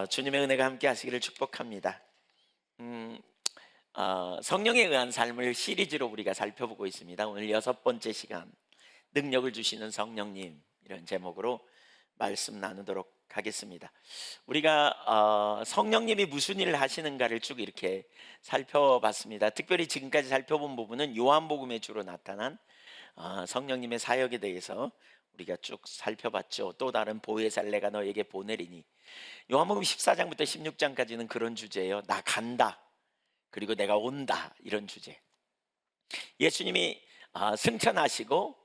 주님의 은혜가 함께 하시기를 축복합니다. 성령에 의한 삶을 시리즈로 우리가 살펴보고 있습니다. 오늘 6번째 시간, 능력을 주시는 성령님, 이런 제목으로 말씀 나누도록 하겠습니다. 우리가 성령님이 무슨 일을 하시는가를 쭉 이렇게 살펴봤습니다. 특별히 지금까지 살펴본 부분은 요한복음에 주로 나타난 성령님의 사역에 대해서 우리가 쭉 살펴봤죠. 또 다른 보혜사를 내가 너에게 보내리니, 요한복음 14장부터 16장까지는 그런 주제예요. 나 간다, 그리고 내가 온다, 이런 주제. 예수님이 승천하시고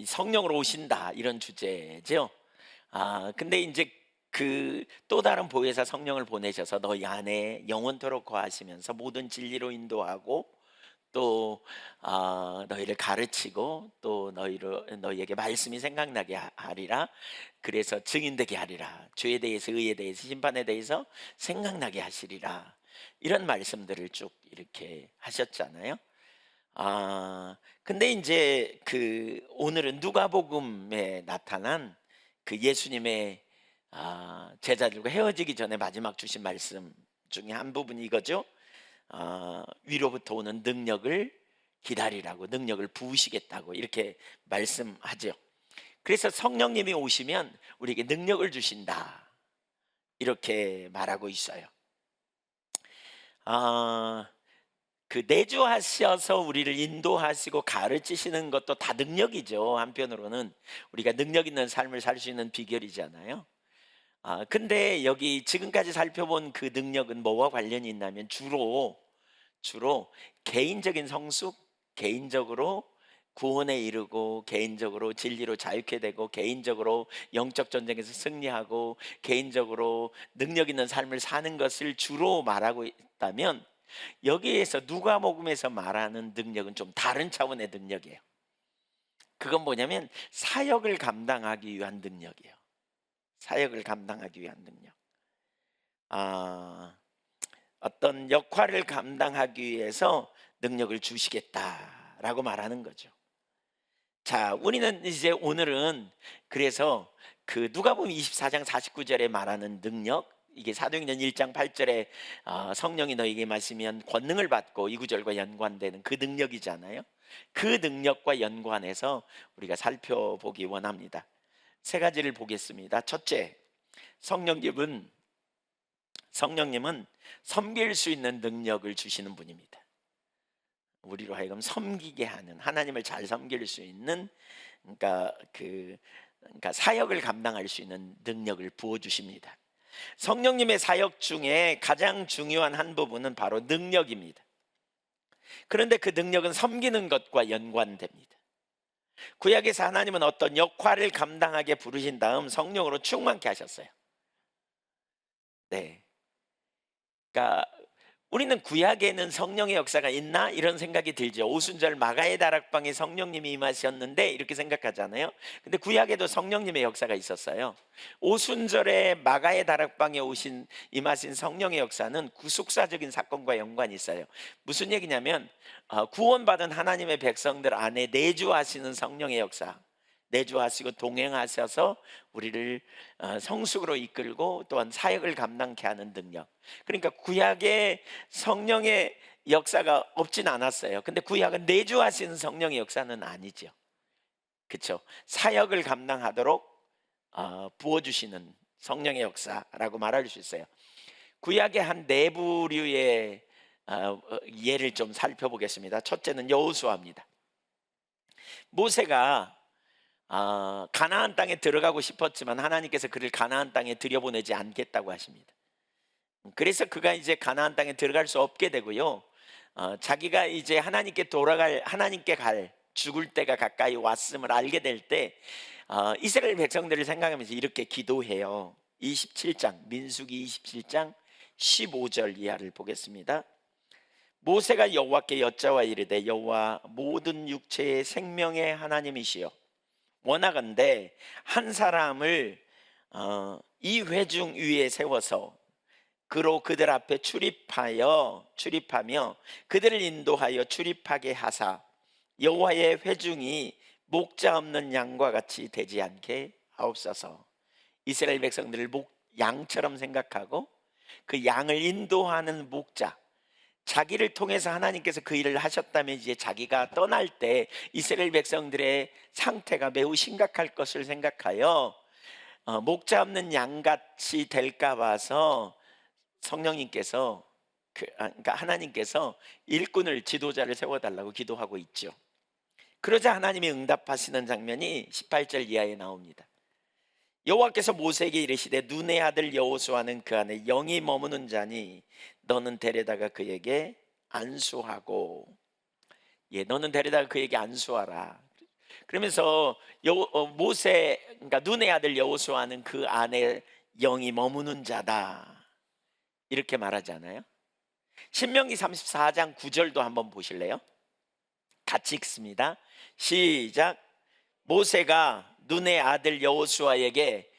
성령으로 오신다, 이런 주제죠. 근데 이제 그 또 다른 보혜사 성령을 보내셔서 너희 안에 영원토록 거하시면서 모든 진리로 인도하고, 또 너희를 가르치고, 또 너희에게 말씀이 생각나게 하리라. 그래서 증인되게 하리라. 죄에 대해서, 의에 대해서, 심판에 대해서 생각나게 하시리라. 이런 말씀들을 쭉 이렇게 하셨잖아요. 근데 이제 그 오늘은 누가복음에 나타난 그 예수님의 제자들과 헤어지기 전에 마지막 주신 말씀 중에 한 부분이 이거죠. 위로부터 오는 능력을 기다리라고, 능력을 부으시겠다고 이렇게 말씀하죠. 그래서 성령님이 오시면 우리에게 능력을 주신다, 이렇게 말하고 있어요. 그 내주하셔서 우리를 인도하시고 가르치시는 것도 다 능력이죠. 한편으로는 우리가 능력 있는 삶을 살 수 있는 비결이잖아요. 근데 여기 지금까지 살펴본 그 능력은 뭐와 관련이 있냐면 주로 개인적인 성숙, 개인적으로 구원에 이르고, 개인적으로 진리로 자유케 되고, 개인적으로 영적 전쟁에서 승리하고, 개인적으로 능력 있는 삶을 사는 것을 주로 말하고 있다면, 여기에서 누가복음에서 말하는 능력은 좀 다른 차원의 능력이에요. 그건 뭐냐면 사역을 감당하기 위한 능력이에요. 사역을 감당하기 위한 능력. 어떤 역할을 감당하기 위해서 능력을 주시겠다라고 말하는 거죠. 자, 우리는 이제 오늘은 그래서 그 누가복음 24장 49절에 말하는 능력, 이게 사도행전 1장 8절에 성령이 너희에게 마시면 권능을 받고, 이 구절과 연관되는 그 능력이잖아요. 그 능력과 연관해서 우리가 살펴보기 원합니다. 세 가지를 보겠습니다. 첫째, 성령님은 섬길 수 있는 능력을 주시는 분입니다. 우리로 하여금 섬기게 하는, 하나님을 잘 섬길 수 있는, 그러니까 사역을 감당할 수 있는 능력을 부어 주십니다. 성령님의 사역 중에 가장 중요한 한 부분은 바로 능력입니다. 그런데 그 능력은 섬기는 것과 연관됩니다. 구약에서 하나님은 어떤 역할을 감당하게 부르신 다음 성령으로 충만케 하셨어요. 네. 그러니까 우리는 구약에는 성령의 역사가 있나, 이런 생각이 들죠. 오순절 마가의 다락방에 성령님이 임하셨는데, 이렇게 생각하잖아요. 근데 구약에도 성령님의 역사가 있었어요. 오순절에 마가의 다락방에 임하신 성령의 역사는 구속사적인 사건과 연관이 있어요. 무슨 얘기냐면 구원받은 하나님의 백성들 안에 내주하시는 성령의 역사, 내주하시고 동행하셔서 우리를 성숙으로 이끌고, 또한 사역을 감당케 하는 능력. 그러니까 구약에 성령의 역사가 없진 않았어요. 근데 구약은 내주하시는 성령의 역사는 아니죠. 그렇죠? 사역을 감당하도록 부어주시는 성령의 역사라고 말할 수 있어요. 구약의 한 네 부류의 예를 좀 살펴보겠습니다. 첫째는 여호수아입니다. 모세가 가나안 땅에 들어가고 싶었지만 하나님께서 그를 가나안 땅에 들여보내지 않겠다고 하십니다. 그래서 그가 이제 가나안 땅에 들어갈 수 없게 되고요. 자기가 이제 하나님께 갈 죽을 때가 가까이 왔음을 알게 될 때 이스라엘 백성들을 생각하면서 이렇게 기도해요. 27장, 민수기 27장 15절 이하를 보겠습니다. 모세가 여호와께 여짜와 이르되, 여호와 모든 육체의 생명의 하나님이시여, 원하건대 한 사람을 이 회중 위에 세워서 그로 그들 앞에 출입하며 그들을 인도하여 출입하게 하사 여호와의 회중이 목자 없는 양과 같이 되지 않게 하옵소서. 이스라엘 백성들을 양처럼 생각하고 그 양을 인도하는 목자, 자기를 통해서 하나님께서 그 일을 하셨다면 이제 자기가 떠날 때 이스라엘 백성들의 상태가 매우 심각할 것을 생각하여 목자 없는 양같이 될까 봐서 성령님께서 그러니까 하나님께서 일꾼을, 지도자를 세워달라고 기도하고 있죠. 그러자 하나님이 응답하시는 장면이 18절 이하에 나옵니다. 여호와께서 모세에게 이르시되 눈의 아들 여호수아는 그 안에 영이 머무는 자니 너는 데려다가 그에게 안수하고, 너는 데려다가 그에게 안수하라. 그러면서 모세, 그러니까 눈의 아들 여호수아는 그 안에 영이 머무는 자다, 이렇게 말하잖아요. 신명기 34장 9절도 한번 보실래요? 같이 읽습니다. 시작. 모세가 눈의 아들 여호수아에게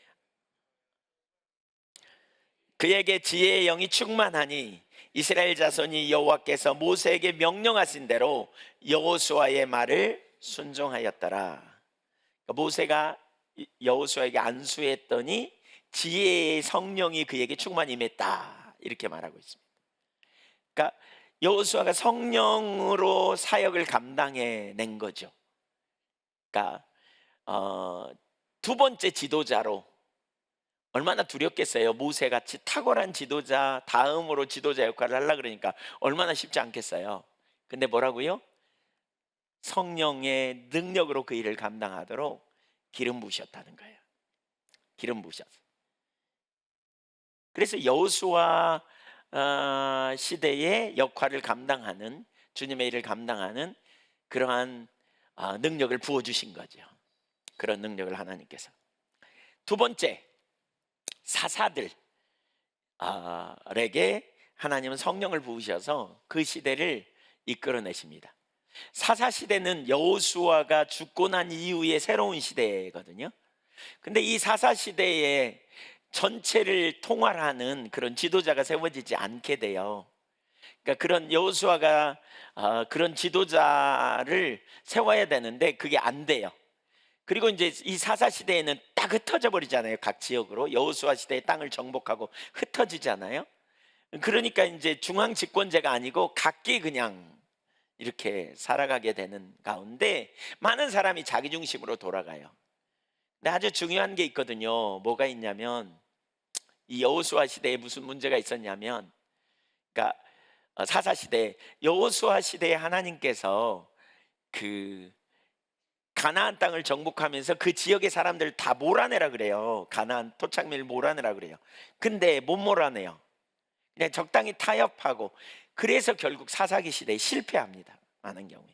그에게 지혜의 영이 충만하니 이스라엘 자손이 여호와께서 모세에게 명령하신 대로 여호수아의 말을 순종하였더라. 그러니까 모세가 여호수아에게 안수했더니 지혜의 성령이 그에게 충만히 임했다, 이렇게 말하고 있습니다. 그러니까 여호수아가 성령으로 사역을 감당해낸 거죠. 그러니까 두 번째 지도자로, 얼마나 두렵겠어요. 모세같이 탁월한 지도자 다음으로 지도자 역할을 하려고 그러니까 얼마나 쉽지 않겠어요. 근데 뭐라고요? 성령의 능력으로 그 일을 감당하도록 기름 부으셨다는 거예요. 기름 부으셨어요. 그래서 여호수아 시대의 역할을 감당하는, 주님의 일을 감당하는 그러한 능력을 부어주신 거죠. 그런 능력을 하나님께서. 두 번째, 사사들에게 하나님은 성령을 부으셔서 그 시대를 이끌어내십니다. 사사 시대는 여호수아가 죽고 난 이후의 새로운 시대거든요. 근데 이 사사 시대에 전체를 통할하는 그런 지도자가 세워지지 않게 돼요. 그러니까 그런 여호수아가 그런 지도자를 세워야 되는데 그게 안 돼요. 그리고 이제 이 사사 시대에는 딱 흩어져 버리잖아요. 각 지역으로. 여호수아 시대의 땅을 정복하고 흩어지잖아요. 그러니까 이제 중앙 집권제가 아니고 각기 그냥 이렇게 살아가게 되는 가운데 많은 사람이 자기 중심으로 돌아가요. 근데 아주 중요한 게 있거든요. 뭐가 있냐면, 이 여호수아 시대에 무슨 문제가 있었냐면, 그러니까 사사 시대, 여호수아 시대에 하나님께서 그 가나안 땅을 정복하면서 그 지역의 사람들 다 몰아내라 그래요. 가나안 토착민을 몰아내라 그래요. 근데 못 몰아내요. 그냥 적당히 타협하고, 그래서 결국 사사기 시대에 실패합니다. 많은 경우에.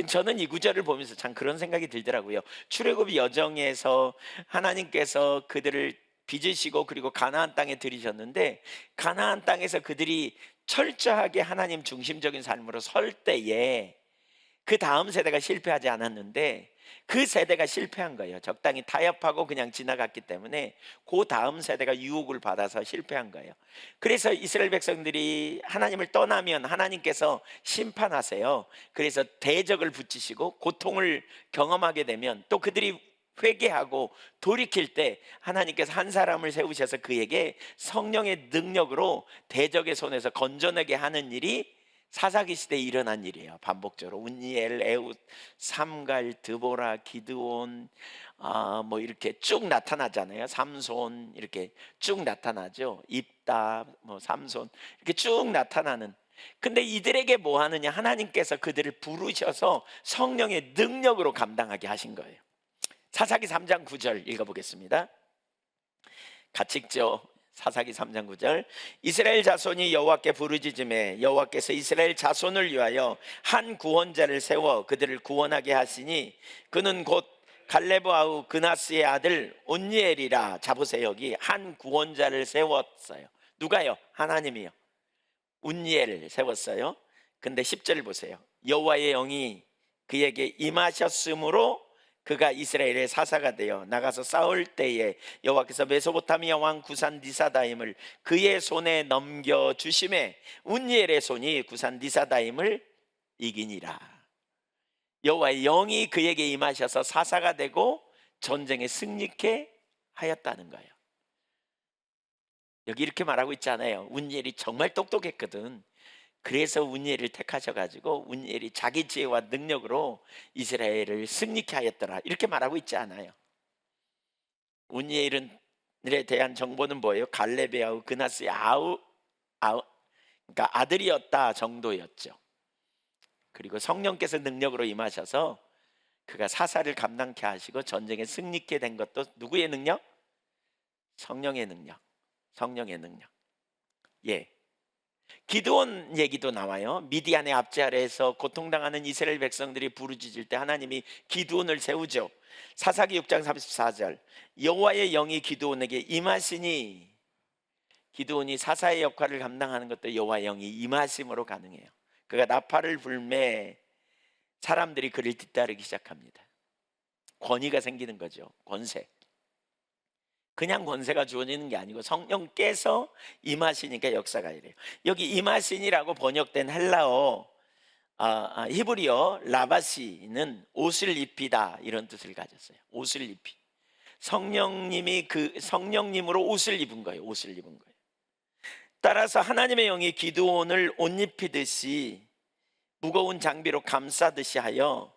저는 이 구절을 보면서 참 그런 생각이 들더라고요. 출애굽 여정에서 하나님께서 그들을 빚으시고 그리고 가나안 땅에 들이셨는데, 가나안 땅에서 그들이 철저하게 하나님 중심적인 삶으로 설 때에 그 다음 세대가 실패하지 않았는데 그 세대가 실패한 거예요. 적당히 타협하고 그냥 지나갔기 때문에 그 다음 세대가 유혹을 받아서 실패한 거예요. 그래서 이스라엘 백성들이 하나님을 떠나면 하나님께서 심판하세요. 그래서 대적을 붙이시고 고통을 경험하게 되면 또 그들이 회개하고 돌이킬 때 하나님께서 한 사람을 세우셔서 그에게 성령의 능력으로 대적의 손에서 건져내게 하는 일이 사사기 시대에 일어난 일이에요. 반복적으로 운니엘, 에훗, 삼갈, 드보라, 기드온, 뭐 이렇게 쭉 나타나잖아요. 삼손 이렇게 쭉 나타나죠. 입다, 뭐 삼손 이렇게 쭉 나타나는. 근데 이들에게 뭐 하느냐? 하나님께서 그들을 부르셔서 성령의 능력으로 감당하게 하신 거예요. 사사기 3장 9절 읽어보겠습니다. 같이 읽죠. 사사기 3장 9절. 이스라엘 자손이 여호와께 부르짖음에 여호와께서 이스라엘 자손을 위하여 한 구원자를 세워 그들을 구원하게 하시니 그는 곧 갈레브 아우 그나스의 아들 온니엘이라. 자 보세요. 여기 한 구원자를 세웠어요. 누가요? 하나님이요. 온니엘을 세웠어요. 근데 10절 보세요. 여호와의 영이 그에게 임하셨으므로 그가 이스라엘의 사사가 되어 나가서 싸울 때에 여호와께서 메소포타미아 왕 구산 니사다임을 그의 손에 넘겨 주심에 운니엘의 손이 구산 니사다임을 이기니라. 여호와의 영이 그에게 임하셔서 사사가 되고 전쟁에 승리케 하였다는 거예요. 여기 이렇게 말하고 있잖아요. 운니엘이 정말 똑똑했거든. 그래서 운니엘을 택하셔가지고 운니엘이 자기 지혜와 능력으로 이스라엘을 승리케 하였더라, 이렇게 말하고 있지 않아요. 운니엘에 대한 정보는 뭐예요? 갈렙의 아우 그나스의 아우 그러니까 아들이었다 정도였죠. 그리고 성령께서 능력으로 임하셔서 그가 사사를 감당케 하시고 전쟁에 승리케 된 것도 누구의 능력? 성령의 능력. 성령의 능력. 예. 기드온 얘기도 나와요. 미디안의 압제 아래에서 고통당하는 이스라엘 백성들이 부르짖을 때 하나님이 기드온을 세우죠. 사사기 6장 34절, 여호와의 영이 기드온에게 임하시니, 기드온이 사사의 역할을 감당하는 것도 여호와의 영이 임하심으로 가능해요. 그가 나팔을 불매 사람들이 그를 뒤따르기 시작합니다. 권위가 생기는 거죠. 권세. 그냥 권세가 주어지는 게 아니고 성령께서 임하시니까 역사가 이래요. 여기 임하시니라고 번역된 헬라어 히브리어 라바시는 옷을 입히다, 이런 뜻을 가졌어요. 옷을 입히. 성령님이 그 성령님으로 옷을 입은 거예요. 옷을 입은 거예요. 따라서 하나님의 영이 기드온을 옷 입히듯이 무거운 장비로 감싸듯이 하여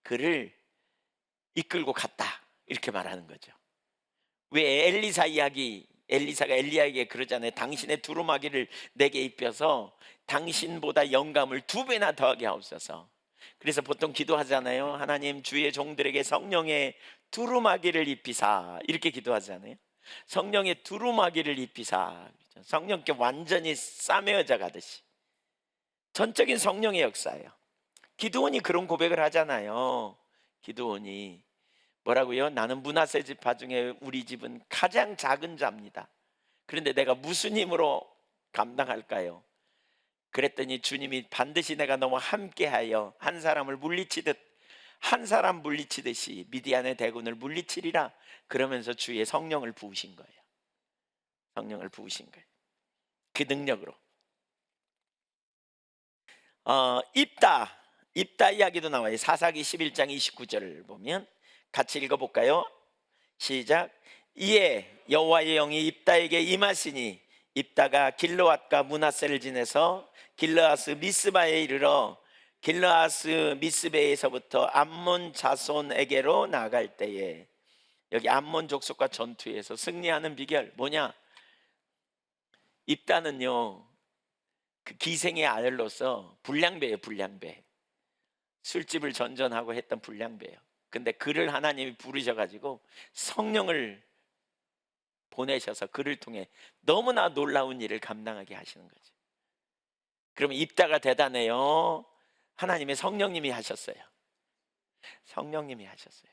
그를 이끌고 갔다, 이렇게 말하는 거죠. 왜 엘리사 이야기, 엘리사가 엘리야에게 그러잖아요. 당신의 두루마기를 내게 입혀서 당신보다 영감을 2배나 더하게 하옵소서. 그래서 보통 기도하잖아요. 하나님, 주의 종들에게 성령의 두루마기를 입히사, 이렇게 기도하잖아요. 성령의 두루마기를 입히사, 성령께 완전히 싸매어져 가듯이 전적인 성령의 역사예요. 기드온이 그런 고백을 하잖아요. 기드온이 뭐라고요? 나는 므낫세 지파 중에 우리 집은 가장 작은 자입니다. 그런데 내가 무슨 힘으로 감당할까요? 그랬더니 주님이 반드시 내가 너와 함께하여 한 사람을 물리치듯, 한 사람 물리치듯이 미디안의 대군을 물리치리라, 그러면서 주의 성령을 부으신 거예요. 성령을 부으신 거예요. 그 능력으로. 입다 이야기도 나와요. 사사기 11장 29절을 보면 같이 읽어볼까요? 시작. 이에 여호와의 영이 입다에게 임하시니 입다가 길르앗과 므낫세를 지내서 길르앗 미스바에 이르러 길르앗 미스베에서부터 암몬 자손에게로 나아갈 때에, 여기 암몬 족속과 전투에서 승리하는 비결 뭐냐? 입다는요, 그 기생의 아들로서 불량배예요. 불량배. 술집을 전전하고 했던 불량배예요. 근데 그를 하나님이 부르셔가지고 성령을 보내셔서 그를 통해 너무나 놀라운 일을 감당하게 하시는 거죠. 그러면 입다가 대단해요? 하나님의 성령님이 하셨어요. 성령님이 하셨어요.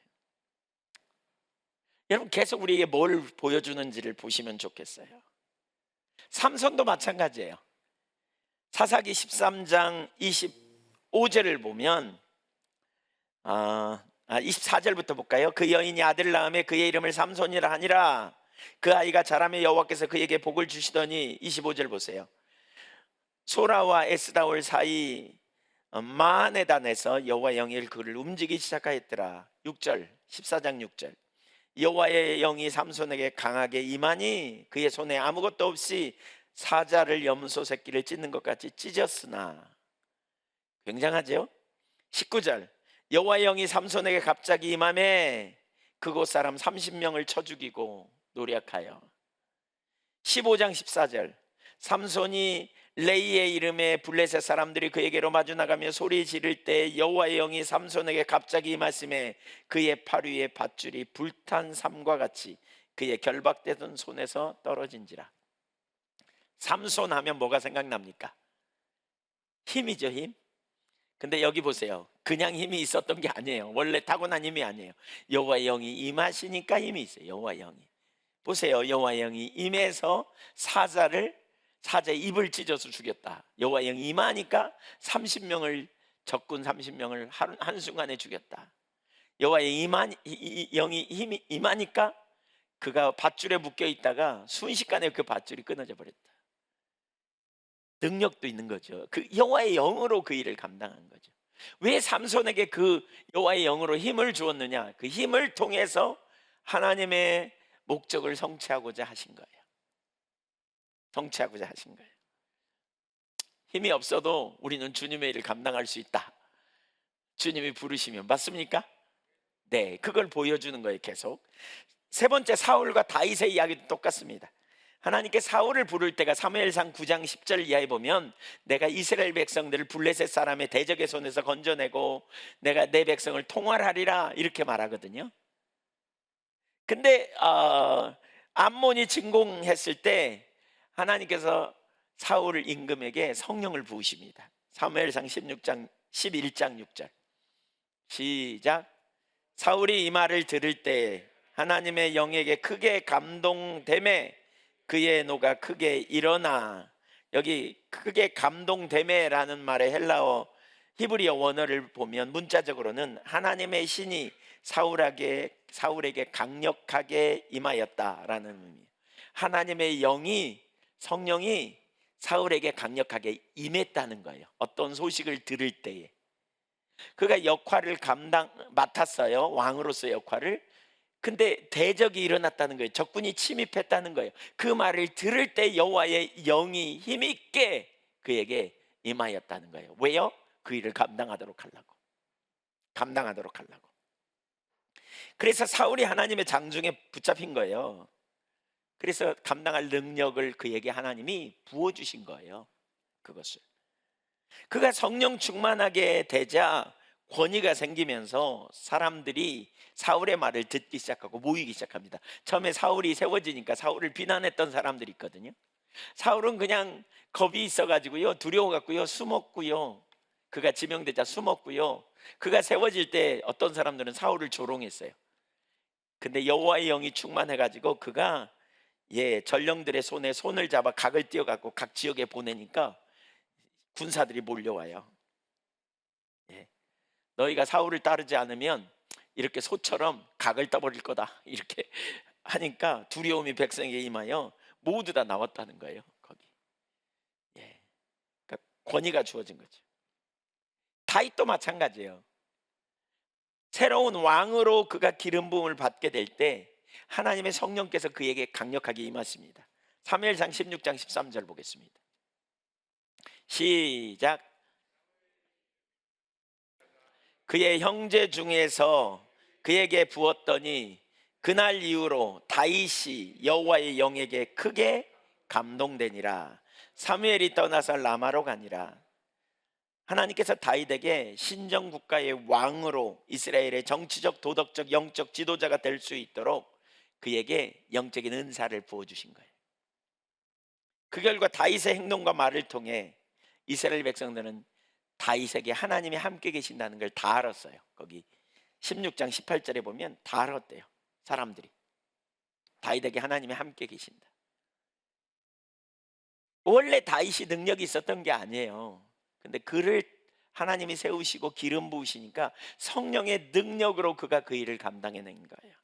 여러분, 계속 우리에게 뭘 보여주는지를 보시면 좋겠어요. 삼손도 마찬가지예요. 사사기 13장 25절을 보면 24절부터 볼까요? 그 여인이 아들을 낳음에 그의 이름을 삼손이라 하니라. 그 아이가 자라매 여호와께서 그에게 복을 주시더니, 25절 보세요. 소라와 에스다올 사이 마하네단에서 여호와의 영이 그를 움직이기 시작하였더라. 6절, 14장 6절. 여호와의 영이 삼손에게 강하게 임하니 그의 손에 아무것도 없이 사자를 염소 새끼를 찢는 것 같이 찢었으나. 굉장하죠? 19절. 여호와의 영이 삼손에게 갑자기 임하매 그곳 사람 30명을 쳐 죽이고 노력하여. 15장 14절. 삼손이 레이의 이름에 블레셋 사람들이 그에게로 마주 나가며 소리 지를 때 여호와의 영이 삼손에게 갑자기 임하심에 그의 팔 위에 밧줄이 불탄 삼과 같이 그의 결박되던 손에서 떨어진지라. 삼손 하면 뭐가 생각납니까? 힘이죠, 힘. 근데 여기 보세요. 그냥 힘이 있었던 게 아니에요. 원래 타고난 힘이 아니에요. 여호와의 영이 임하시니까 힘이 있어요. 여호와의 영이. 보세요. 여호와의 영이 임해서 사자의 입을 찢어서 죽였다. 여호와의 영이 임하니까 30명을, 적군 30명을 한순간에 죽였다. 여호와의 영이 힘이 임하니까 그가 밧줄에 묶여 있다가 순식간에 그 밧줄이 끊어져 버렸다. 능력도 있는 거죠. 그 여호와의 영으로 그 일을 감당한 거죠. 왜 삼손에게 그 여호와의 영으로 힘을 주었느냐? 그 힘을 통해서 하나님의 목적을 성취하고자 하신 거예요. 통치하고자 하신 거예요. 힘이 없어도 우리는 주님의 일을 감당할 수 있다. 주님이 부르시면. 맞습니까? 네, 그걸 보여주는 거예요. 계속. 세 번째, 사울과 다윗의 이야기도 똑같습니다. 하나님께 사울을 부를 때가 사무엘상 9장 10절 이하에 보면 내가 이스라엘 백성들을 블레셋 사람의 대적의 손에서 건져내고 내가 내 백성을 통할하리라 이렇게 말하거든요. 근데 암몬이 진공했을 때 하나님께서 사울 임금에게 성령을 부으십니다. 사무엘상 16장 11장 6절 시작. 사울이 이 말을 들을 때 하나님의 영에게 크게 감동되매 그의 노가 크게 일어나. 여기 크게 감동되매라는 말의 헬라어 히브리어 원어를 보면 문자적으로는 하나님의 신이 사울에게 강력하게 임하였다라는 의미예요. 하나님의 영이, 성령이 사울에게 강력하게 임했다는 거예요. 어떤 소식을 들을 때에 그가 역할을 맡았어요. 왕으로서의 역할을. 근데 대적이 일어났다는 거예요. 적군이 침입했다는 거예요. 그 말을 들을 때 여호와의 영이 힘있게 그에게 임하였다는 거예요. 왜요? 그 일을 감당하도록 하려고. 그래서 사울이 하나님의 장중에 붙잡힌 거예요. 그래서 감당할 능력을 그에게 하나님이 부어주신 거예요. 그것을. 그가 성령 충만하게 되자 권위가 생기면서 사람들이 사울의 말을 듣기 시작하고 모이기 시작합니다. 처음에 사울이 세워지니까 사울을 비난했던 사람들이 있거든요. 사울은 그냥 겁이 있어가지고요, 두려워갖고요, 숨었고요. 그가 지명되자 숨었고요. 그가 세워질 때 어떤 사람들은 사울을 조롱했어요. 근데 여호와의 영이 충만해가지고 그가 전령들의 손에 손을 잡아 각을 띄어갖고 각 지역에 보내니까 군사들이 몰려와요. 너희가 사울을 따르지 않으면 이렇게 소처럼 각을 떠버릴 거다 이렇게 하니까 두려움이 백성에게 임하여 모두 다 나왔다는 거예요. 거기. 그러니까 권위가 주어진 거죠. 다윗도 마찬가지예요. 새로운 왕으로 그가 기름 부음을 받게 될 때 하나님의 성령께서 그에게 강력하게 임하십니다. 사무엘상 16장 13절 보겠습니다. 시작. 그의 형제 중에서 그에게 부었더니 그날 이후로 다윗이 여호와의 영에게 크게 감동되니라. 사무엘이 떠나서 라마로 가니라. 하나님께서 다윗에게 신정국가의 왕으로 이스라엘의 정치적, 도덕적, 영적 지도자가 될 수 있도록 그에게 영적인 은사를 부어주신 거예요. 그 결과 다윗의 행동과 말을 통해 이스라엘 백성들은 다윗에게 하나님이 함께 계신다는 걸 다 알았어요. 거기 16장 18절에 보면 다 알았대요. 사람들이 다윗에게 하나님이 함께 계신다. 원래 다윗이 능력이 있었던 게 아니에요. 근데 그를 하나님이 세우시고 기름 부으시니까 성령의 능력으로 그가 그 일을 감당해낸 거예요.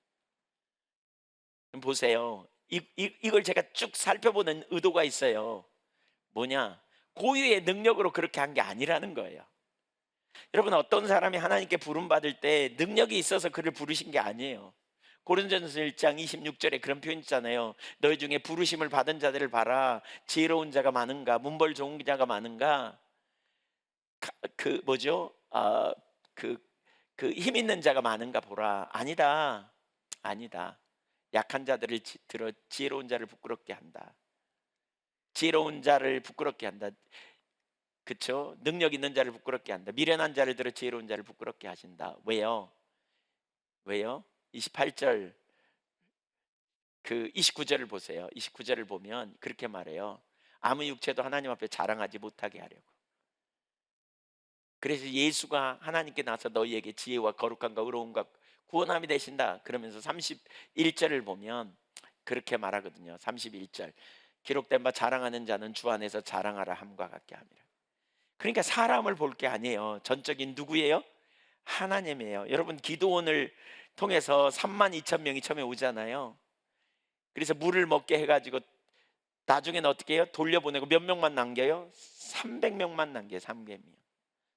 보세요. 이걸 제가 쭉 살펴보는 의도가 있어요. 뭐냐? 고유의 능력으로 그렇게 한 게 아니라는 거예요. 여러분, 어떤 사람이 하나님께 부름 받을 때 능력이 있어서 그를 부르신 게 아니에요. 고린도전서 1장 26절에 그런 표현 있잖아요. 너희 중에 부르심을 받은 자들을 봐라. 지혜로운 자가 많은가, 문벌 좋은 자가 많은가. 그 뭐죠? 그 힘 있는 자가 많은가 보라. 아니다. 약한 자들을 들어 지혜로운 자를 부끄럽게 한다. 지혜로운 자를 부끄럽게 한다. 그렇죠? 능력 있는 자를 부끄럽게 한다. 미련한 자를 들어 지혜로운 자를 부끄럽게 하신다. 왜요? 28절 그 29절을 보세요. 29절을 보면 그렇게 말해요. 아무 육체도 하나님 앞에 자랑하지 못하게 하려고. 그래서 예수가 하나님께 나서 너희에게 지혜와 거룩함과 의로움과 구원함이 되신다. 그러면서 31절을 보면 그렇게 말하거든요. 31절 기록된 바 자랑하는 자는 주 안에서 자랑하라 함과 같게 함이라. 그러니까 사람을 볼 게 아니에요. 전적인 누구예요? 하나님이에요. 여러분, 기도원을 통해서 32,000명이 처음에 오잖아요. 그래서 물을 먹게 해가지고 나중에는 어떻게 해요? 돌려보내고 몇 명만 남겨요? 300명만 남겨요. 300명.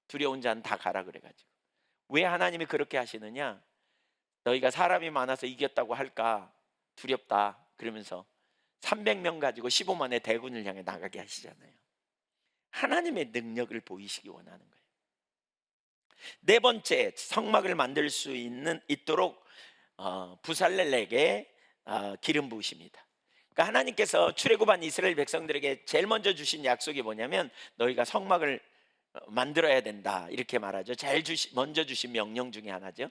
두려운 자는 다 가라 그래가지고. 왜 하나님이 그렇게 하시느냐? 너희가 사람이 많아서 이겼다고 할까 두렵다 그러면서 300명 가지고 15만의 대군을 향해 나가게 하시잖아요. 하나님의 능력을 보이시기 원하는 거예요. 네 번째, 성막을 만들 수 있도록 부살렐에게 기름 부으십니다. 그러니까 하나님께서 출애굽한 이스라엘 백성들에게 제일 먼저 주신 약속이 뭐냐면 너희가 성막을 만들어야 된다 이렇게 말하죠. 먼저 주신 명령 중에 하나죠.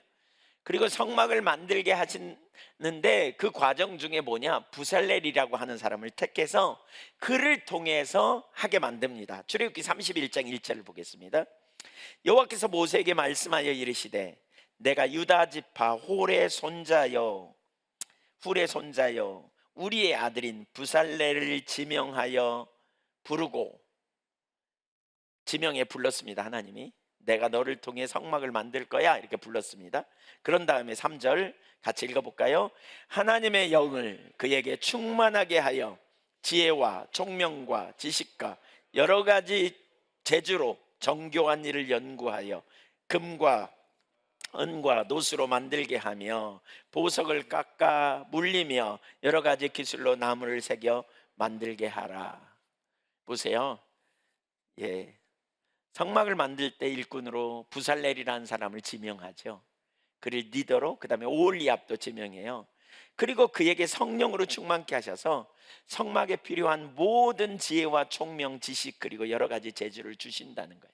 그리고 성막을 만들게 하시는데 그 과정 중에 뭐냐, 부살렐이라고 하는 사람을 택해서 그를 통해서 하게 만듭니다. 출애굽기 31장 1절을 보겠습니다. 여호와께서 모세에게 말씀하여 이르시되 내가 유다 지파 훌의 손자여 우리의 아들인 부살렐을 지명하여 부르고, 지명해 불렀습니다. 하나님이 내가 너를 통해 성막을 만들 거야 이렇게 불렀습니다. 그런 다음에 3절 같이 읽어볼까요? 하나님의 영을 그에게 충만하게 하여 지혜와 총명과 지식과 여러 가지 재주로 정교한 일을 연구하여 금과 은과 노수로 만들게 하며 보석을 깎아 물리며 여러 가지 기술로 나무를 새겨 만들게 하라. 보세요. 예, 성막을 만들 때 일꾼으로 부살렐이라는 사람을 지명하죠. 그를 리더로, 그 다음에 오홀리압도 지명해요. 그리고 그에게 성령으로 충만케 하셔서 성막에 필요한 모든 지혜와 총명, 지식 그리고 여러 가지 재주를 주신다는 거예요.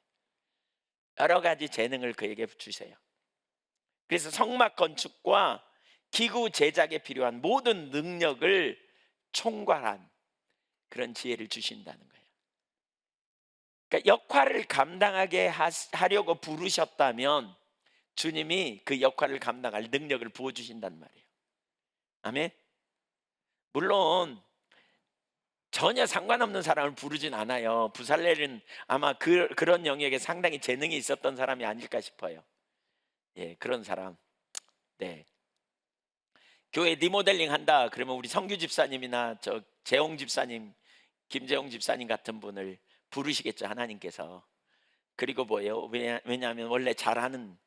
여러 가지 재능을 그에게 주세요. 그래서 성막 건축과 기구 제작에 필요한 모든 능력을 총괄한 그런 지혜를 주신다는 거예요. 그러니까 역할을 감당하게 하려고 부르셨다면 주님이 그 역할을 감당할 능력을 부어주신단 말이에요. 아멘. 물론 전혀 상관없는 사람을 부르진 않아요. 부살렐은 아마 그런 영역에 상당히 재능이 있었던 사람이 아닐까 싶어요. 예, 그런 사람. 네. 교회 리모델링 한다 그러면 우리 성규 집사님이나 저 재홍 집사님, 김재홍 집사님 같은 분을 부르시겠죠, 하나님께서. 그리고 뭐예요? 왜냐하면 원래 잘하는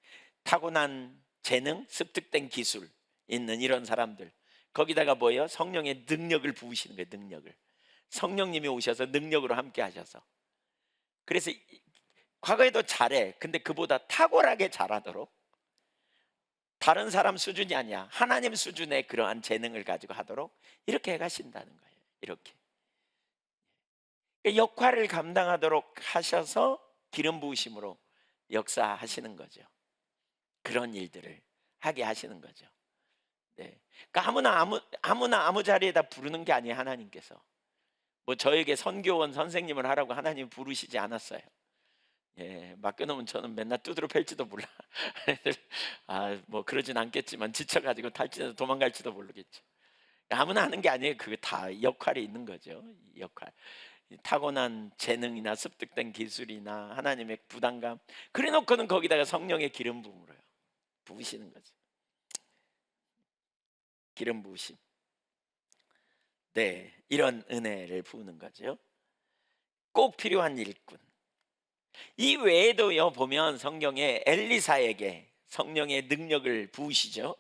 타고난 재능, 습득된 기술 있는 이런 사람들, 거기다가 뭐예요? 성령의 능력을 부으시는 거예요. 능력을. 성령님이 오셔서 능력으로 함께 하셔서. 그래서 과거에도 잘해. 근데 그보다 탁월하게 잘하도록, 다른 사람 수준이 아니야, 하나님 수준의 그러한 재능을 가지고 하도록 이렇게 해가신다는 거예요. 이렇게 역할을 감당하도록 하셔서 기름 부으심으로 역사하시는 거죠. 그런 일들을 하게 하시는 거죠. 네. 그러니까 아무나 아무 자리에다 부르는 게 아니에요. 하나님께서 뭐 저에게 선교원 선생님을 하라고 하나님 부르시지 않았어요. 예, 맡겨놓으면 저는 맨날 두드러 팰지도 몰라. 뭐 그러진 않겠지만 지쳐가지고 탈지도 도망갈지도 모르겠죠. 아무나 하는 게 아니에요. 그게 다 역할이 있는 거죠. 역할. 타고난 재능이나 습득된 기술이나 하나님의 부담감, 그래놓고는 거기다가 성령의 기름 부음으로요 부으시는 거죠. 기름 부으심. 네, 이런 은혜를 부으는 거죠. 꼭 필요한 일꾼. 이 외에도요 보면 성경에 엘리사에게 성령의 능력을 부으시죠.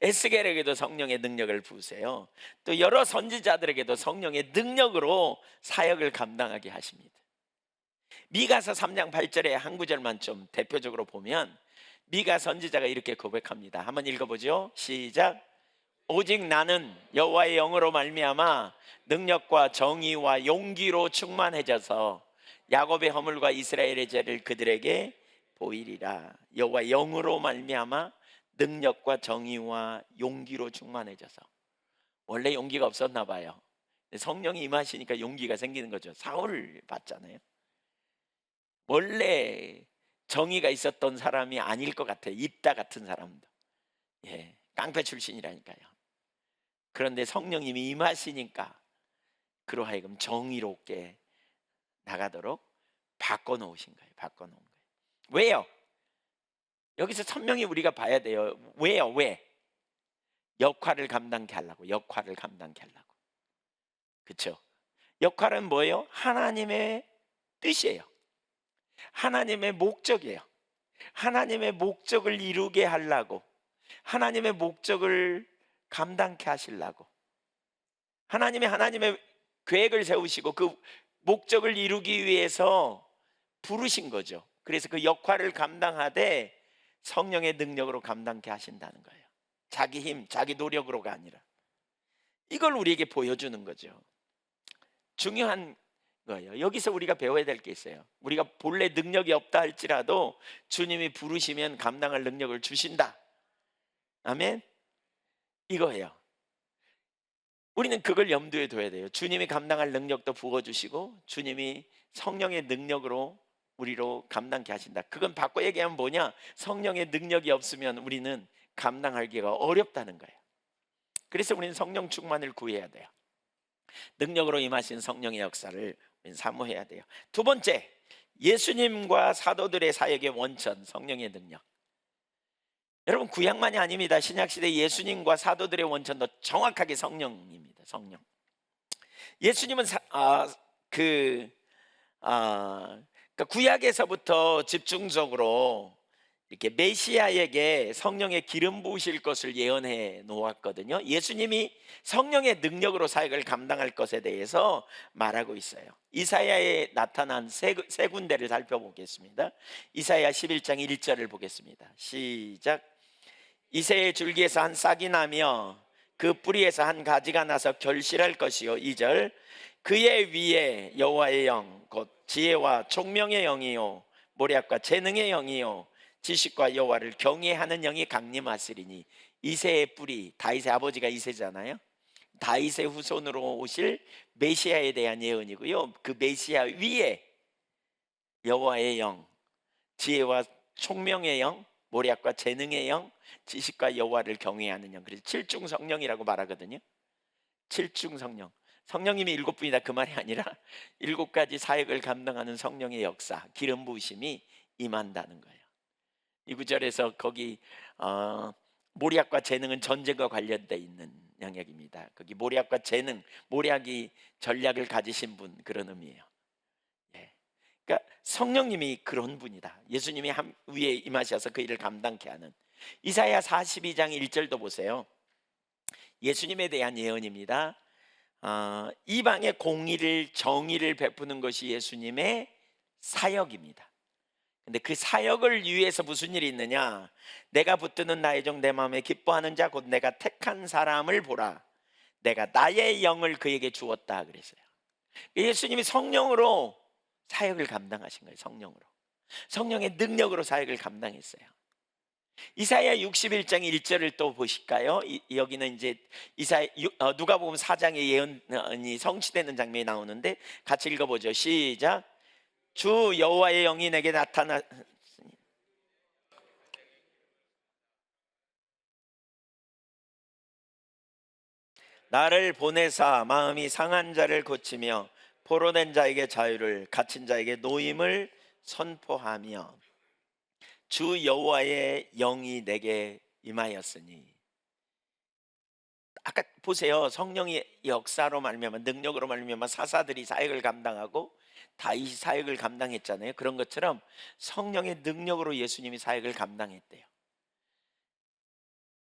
에스겔에게도 성령의 능력을 부으세요. 또 여러 선지자들에게도 성령의 능력으로 사역을 감당하게 하십니다. 미가서 3장 8절에 한 구절만 좀 대표적으로 보면 미가 선지자가 이렇게 고백합니다. 한번 읽어보죠. 시작. 오직 나는 여호와의 영으로 말미암아 능력과 정의와 용기로 충만해져서 야곱의 허물과 이스라엘의 죄를 그들에게 보이리라. 여호와의 영으로 말미암아 능력과 정의와 용기로 충만해져서. 원래 용기가 없었나 봐요. 성령이 임하시니까 용기가 생기는 거죠. 사울을 봤잖아요. 원래 정의가 있었던 사람이 아닐 것 같아요. 입다 같은 사람도. 예, 깡패 출신이라니까요. 그런데 성령님이 임하시니까 그로 하여금 정의롭게 나가도록 바꿔놓으신 거예요. 바꿔놓은 거예요. 왜요? 여기서 선명히 우리가 봐야 돼요. 왜요? 왜? 역할을 감당케 하려고. 역할을 감당케 하려고. 그렇죠? 역할은 뭐예요? 하나님의 뜻이에요. 하나님의 목적이에요. 하나님의 목적을 이루게 하려고, 하나님의 목적을 감당케 하시려고, 하나님의 계획을 세우시고 그 목적을 이루기 위해서 부르신 거죠. 그래서 그 역할을 감당하되 성령의 능력으로 감당케 하신다는 거예요. 자기 힘, 자기 노력으로가 아니라. 이걸 우리에게 보여주는 거죠. 중요한 거예요. 여기서 우리가 배워야 될 게 있어요. 우리가 본래 능력이 없다 할지라도 주님이 부르시면 감당할 능력을 주신다. 아멘. 이거예요. 우리는 그걸 염두에 둬야 돼요. 주님이 감당할 능력도 부어주시고 주님이 성령의 능력으로 우리로 감당케 하신다. 그건 바꿔 얘기하면 뭐냐? 성령의 능력이 없으면 우리는 감당하기가 어렵다는 거예요. 그래서 우리는 성령 충만을 구해야 돼요. 능력으로 임하신 성령의 역사를 우리는 사모해야 돼요. 두 번째, 예수님과 사도들의 사역의 원천, 성령의 능력. 여러분, 구약만이 아닙니다. 신약시대 예수님과 사도들의 원천도 정확하게 성령입니다. 성령. 예수님은 그러니까 구약에서부터 집중적으로 이렇게 메시아에게 성령의 기름 부으실 것을 예언해 놓았거든요. 예수님이 성령의 능력으로 사역을 감당할 것에 대해서 말하고 있어요. 이사야에 나타난 세 군데를 살펴보겠습니다. 이사야 11장 1절을 보겠습니다. 시작. 이새의 줄기에서 한 싹이 나며 그 뿌리에서 한 가지가 나서 결실할 것이요. 2절. 그의 위에 여호와의 영 곧 지혜와 총명의 영이요 모략과 재능의 영이요 지식과 여호와를 경외하는 영이 강림하시리니. 이새의 뿌리, 다윗의 아버지가 이새잖아요. 다윗의 후손으로 오실 메시아에 대한 예언이고요. 그 메시아 위에 여호와의 영, 지혜와 총명의 영, 모략과 재능의 영, 지식과 여호와를 경외하는 영. 그래서 칠중 성령이라고 말하거든요. 칠중 성령. 성령님이 7분이다 그 말이 아니라 7가지 사역을 감당하는 성령의 역사, 기름 부으심이 임한다는 거예요. 이 구절에서 거기 모략과 재능은 전쟁과 관련돼 있는 영역입니다. 거기 모략과 재능, 모략이 전략을 가지신 분, 그런 의미예요. 그러니까 성령님이 그런 분이다. 예수님이 위에 임하셔서 그 일을 감당케 하는. 이사야 42장 1절도 보세요. 예수님에 대한 예언입니다. 이방의 공의를, 정의를 베푸는 것이 예수님의 사역입니다. 근데 그 사역을 위해서 무슨 일이 있느냐? 내가 붙드는 나의 종 내 마음에 기뻐하는 자 곧 내가 택한 사람을 보라. 내가 나의 영을 그에게 주었다 그랬어요. 예수님이 성령으로 사역을 감당하신 거예요. 성령의 능력으로 사역을 감당했어요. 이사야 61장 1절을 또 보실까요? 여기는 이제 누가복음 4장의 예언이 성취되는 장면이 나오는데 같이 읽어보죠. 시작. 주 여호와의 영이 내게 나타났으니 나를 보내사 마음이 상한 자를 고치며 포로된 자에게 자유를, 갇힌 자에게 노임을 선포하며 주 여호와의 영이 내게 임하였으니. 아까 보세요. 성령의 역사로 말미암아, 능력으로 말미암아 사사들이 사역을 감당하고 다윗이 사역을 감당했잖아요. 그런 것처럼 성령의 능력으로 예수님이 사역을 감당했대요.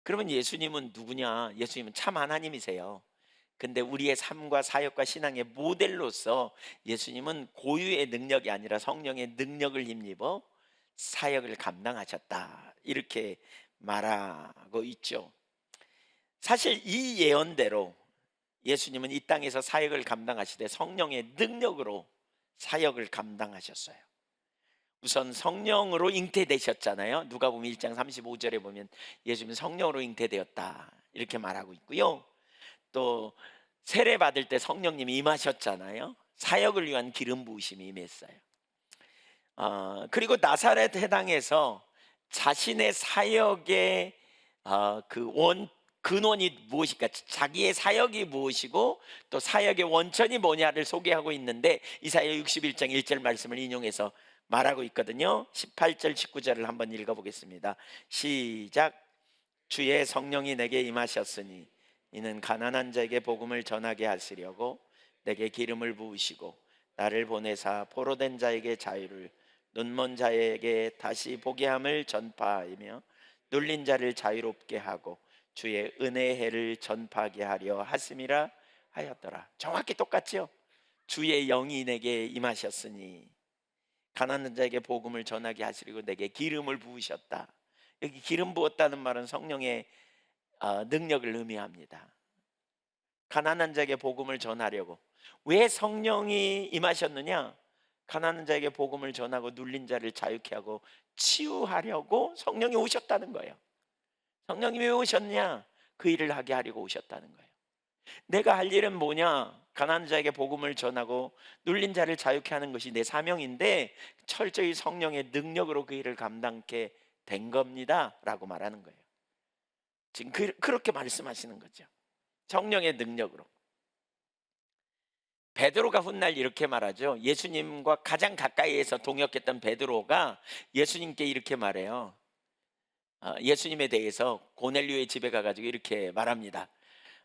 그러면 예수님은 누구냐? 예수님은 참 하나님이세요. 근데 우리의 삶과 사역과 신앙의 모델로서 예수님은 고유의 능력이 아니라 성령의 능력을 힘입어 사역을 감당하셨다, 이렇게 말하고 있죠. 사실 이 예언대로 예수님은 이 땅에서 사역을 감당하시되 성령의 능력으로 사역을 감당하셨어요. 우선 성령으로 잉태되셨잖아요. 누가복음 1장 35절에 보면 예수님은 성령으로 잉태되었다 이렇게 말하고 있고요. 또 세례 받을 때 성령님이 임하셨잖아요. 사역을 위한 기름 부으심이 임했어요. 그리고 나사렛 해당에서 자신의 사역의 근원이 무엇일까, 자기의 사역이 무엇이고 또 사역의 원천이 뭐냐를 소개하고 있는데 이사야 61장 1절 말씀을 인용해서 말하고 있거든요. 18절 19절을 한번 읽어보겠습니다. 시작. 주의 성령이 내게 임하셨으니 이는 가난한 자에게 복음을 전하게 하시려고 내게 기름을 부으시고 나를 보내사 포로된 자에게 자유를, 눈먼 자에게 다시 보게 함을 전파하며 눌린 자를 자유롭게 하고 주의 은혜의 해를 전파하게 하려 하심이라 하였더라. 정확히 똑같죠. 주의 영이 내게 임하셨으니 가난한 자에게 복음을 전하게 하시려고 내게 기름을 부으셨다. 여기 기름 부었다는 말은 성령의 능력을 의미합니다. 가난한 자에게 복음을 전하려고. 왜 성령이 임하셨느냐? 가난한 자에게 복음을 전하고 눌린 자를 자유케 하고 치유하려고 성령이 오셨다는 거예요. 성령이 왜 오셨냐? 그 일을 하게 하려고 오셨다는 거예요. 내가 할 일은 뭐냐? 가난한 자에게 복음을 전하고 눌린 자를 자유케 하는 것이 내 사명인데 철저히 성령의 능력으로 그 일을 감당케 된 겁니다 라고 말하는 거예요. 지금 그렇게 말씀하시는 거죠. 성령의 능력으로. 베드로가 훗날 이렇게 말하죠. 예수님과 가장 가까이에서 동역했던 베드로가 예수님께 이렇게 말해요. 예수님에 대해서 고넬료의 집에 가가지고 이렇게 말합니다.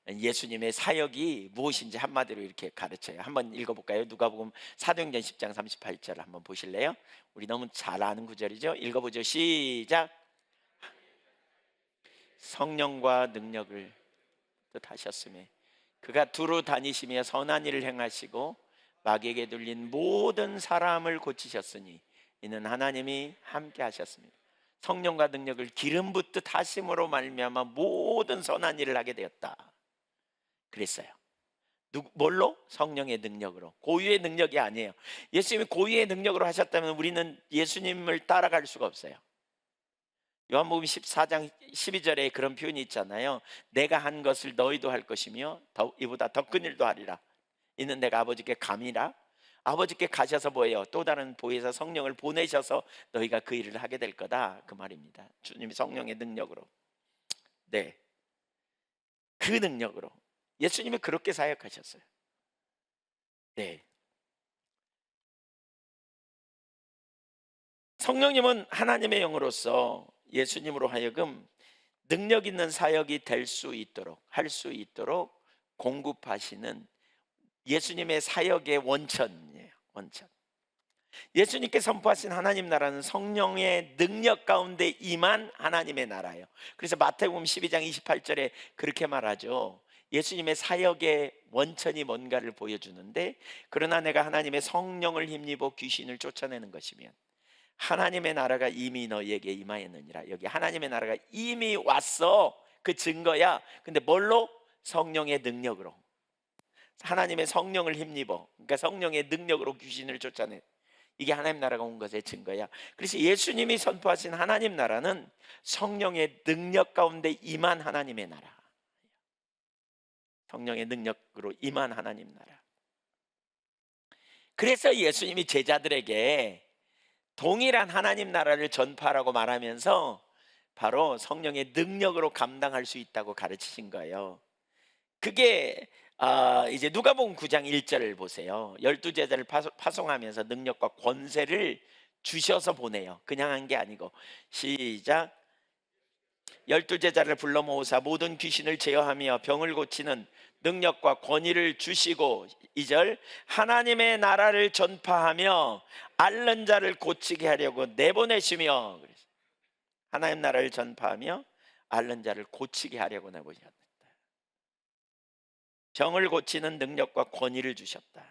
예수님의 사역이 무엇인지 한마디로 이렇게 가르쳐요. 한번 읽어볼까요? 누가복음 사도행전 10장 38절을 한번 보실래요? 우리 너무 잘 아는 구절이죠. 읽어보죠. 시작. 성령과 능력을 뜻하셨으며 그가 두루 다니시며 선한 일을 행하시고 마귀에게 눌린 모든 사람을 고치셨으니 이는 하나님이 함께 하셨습니다. 성령과 능력을 기름 붓듯 하심으로 말미암아 모든 선한 일을 하게 되었다 그랬어요. 뭘로? 성령의 능력으로. 고유의 능력이 아니에요. 예수님이 고유의 능력으로 하셨다면 우리는 예수님을 따라갈 수가 없어요. 요한복음 14장 12절에 그런 표현이 있잖아요. 내가 한 것을 너희도 할 것이며 이보다 더 큰 일도 하리라. 이는 내가 아버지께 감이라. 아버지께 가셔서 뭐예요? 또 다른 보혜사 성령을 보내셔서 너희가 그 일을 하게 될 거다 그 말입니다. 주님이 성령의 능력으로. 네, 그 능력으로 예수님이 그렇게 사역하셨어요. 네, 성령님은 하나님의 영으로서 예수님으로 하여금 능력 있는 사역이 될 수 있도록 할 수 있도록 공급하시는 예수님의 사역의 원천이에요. 원천. 예수님께 선포하신 하나님 나라는 성령의 능력 가운데 임한 하나님의 나라예요. 그래서 마태복음 12장 28절에 그렇게 말하죠. 예수님의 사역의 원천이 뭔가를 보여주는데 그러나 내가 하나님의 성령을 힘입어 귀신을 쫓아내는 것이면 하나님의 나라가 이미 너희에게 임하였느니라. 여기 하나님의 나라가 이미 왔어. 그 증거야. 근데 뭘로? 성령의 능력으로. 하나님의 성령을 힘입어. 그러니까 성령의 능력으로 귀신을 쫓아내. 이게 하나님 나라가 온 것의 증거야. 그래서 예수님이 선포하신 하나님 나라는 성령의 능력 가운데 임한 하나님의 나라. 성령의 능력으로 임한 하나님 나라. 그래서 예수님이 제자들에게 동일한 하나님 나라를 전파하라고 말하면서 바로 성령의 능력으로 감당할 수 있다고 가르치신 거예요. 그게 이제 누가복음 9장 1절을 보세요. 12제자를 파송하면서 능력과 권세를 주셔서 보내요. 그냥 한 게 아니고. 시작. 12제자를 불러 모으사 모든 귀신을 제어하며 병을 고치는 능력과 권위를 주시고 2절 하나님의 나라를 전파하며 앓는 자를 고치게 하려고 내보내시며 하나님 나라를 전파하며 앓는 자를 고치게 하려고 내보내셨다. 병을 고치는 능력과 권위를 주셨다.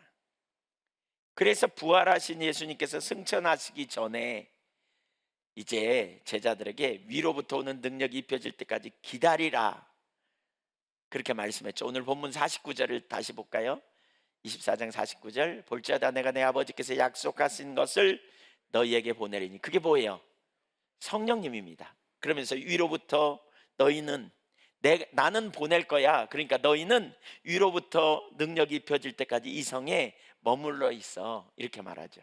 그래서 부활하신 예수님께서 승천하시기 전에 이제 제자들에게 위로부터 오는 능력이 입혀질 때까지 기다리라 그렇게 말씀했죠. 오늘 본문 49절을 다시 볼까요? 24장 49절 볼지어다 내가 내 아버지께서 약속하신 것을 너희에게 보내리니 그게 뭐예요? 성령님입니다. 그러면서 위로부터 너희는 나는 보낼 거야. 그러니까 너희는 위로부터 능력이 입혀질 때까지 이 성에 머물러 있어 이렇게 말하죠.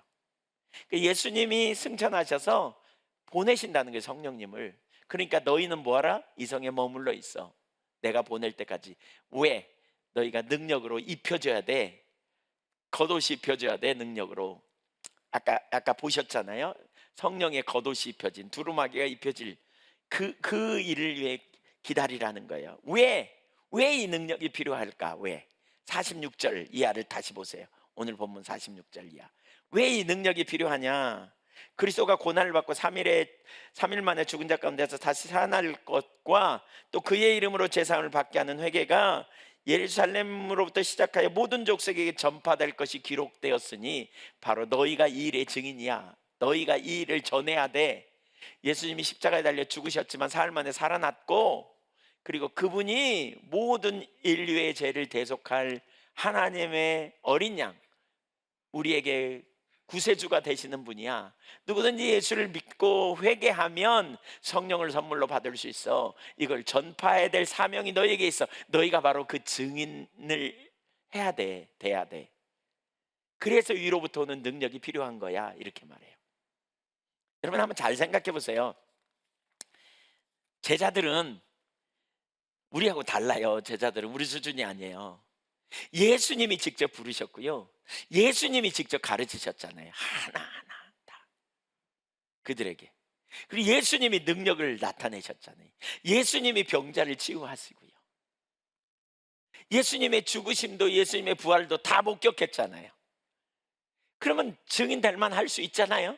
예수님이 승천하셔서 보내신다는 거예요. 성령님을. 그러니까 너희는 뭐하라? 이 성에 머물러 있어. 내가 보낼 때까지. 왜? 너희가 능력으로 입혀줘야 돼. 겉옷이 입혀줘야 돼. 능력으로. 아까 보셨잖아요. 성령의 겉옷이 입혀진 두루마기가 입혀질 그 일을 위해 기다리라는 거예요. 왜 이 능력이 필요할까? 왜? 46절 이하를 다시 보세요. 오늘 본문 46절 이하. 왜 이 능력이 필요하냐? 그리스도가 고난을 받고 3일 만에 죽은 자 가운데서 다시 살아날 것과 또 그의 이름으로 제사함을 받게 하는 회개가 예루살렘으로부터 시작하여 모든 족속에게 전파될 것이 기록되었으니 바로 너희가 이 일의 증인이야. 너희가 이 일을 전해야 돼. 예수님이 십자가에 달려 죽으셨지만 사흘 만에 살아났고, 그리고 그분이 모든 인류의 죄를 대속할 하나님의 어린 양, 우리에게 구세주가 되시는 분이야. 누구든지 예수를 믿고 회개하면 성령을 선물로 받을 수 있어. 이걸 전파해야 될 사명이 너희에게 있어. 너희가 바로 그 증인을 해야 돼, 돼야 돼. 그래서 위로부터 오는 능력이 필요한 거야, 이렇게 말해요. 여러분 한번 잘 생각해 보세요. 제자들은 우리하고 달라요. 제자들은 우리 수준이 아니에요. 예수님이 직접 부르셨고요, 예수님이 직접 가르치셨잖아요. 하나하나 다 그들에게. 그리고 예수님이 능력을 나타내셨잖아요. 예수님이 병자를 치유하시고요, 예수님의 죽으심도 예수님의 부활도 다 목격했잖아요. 그러면 증인 될 만할 수 있잖아요.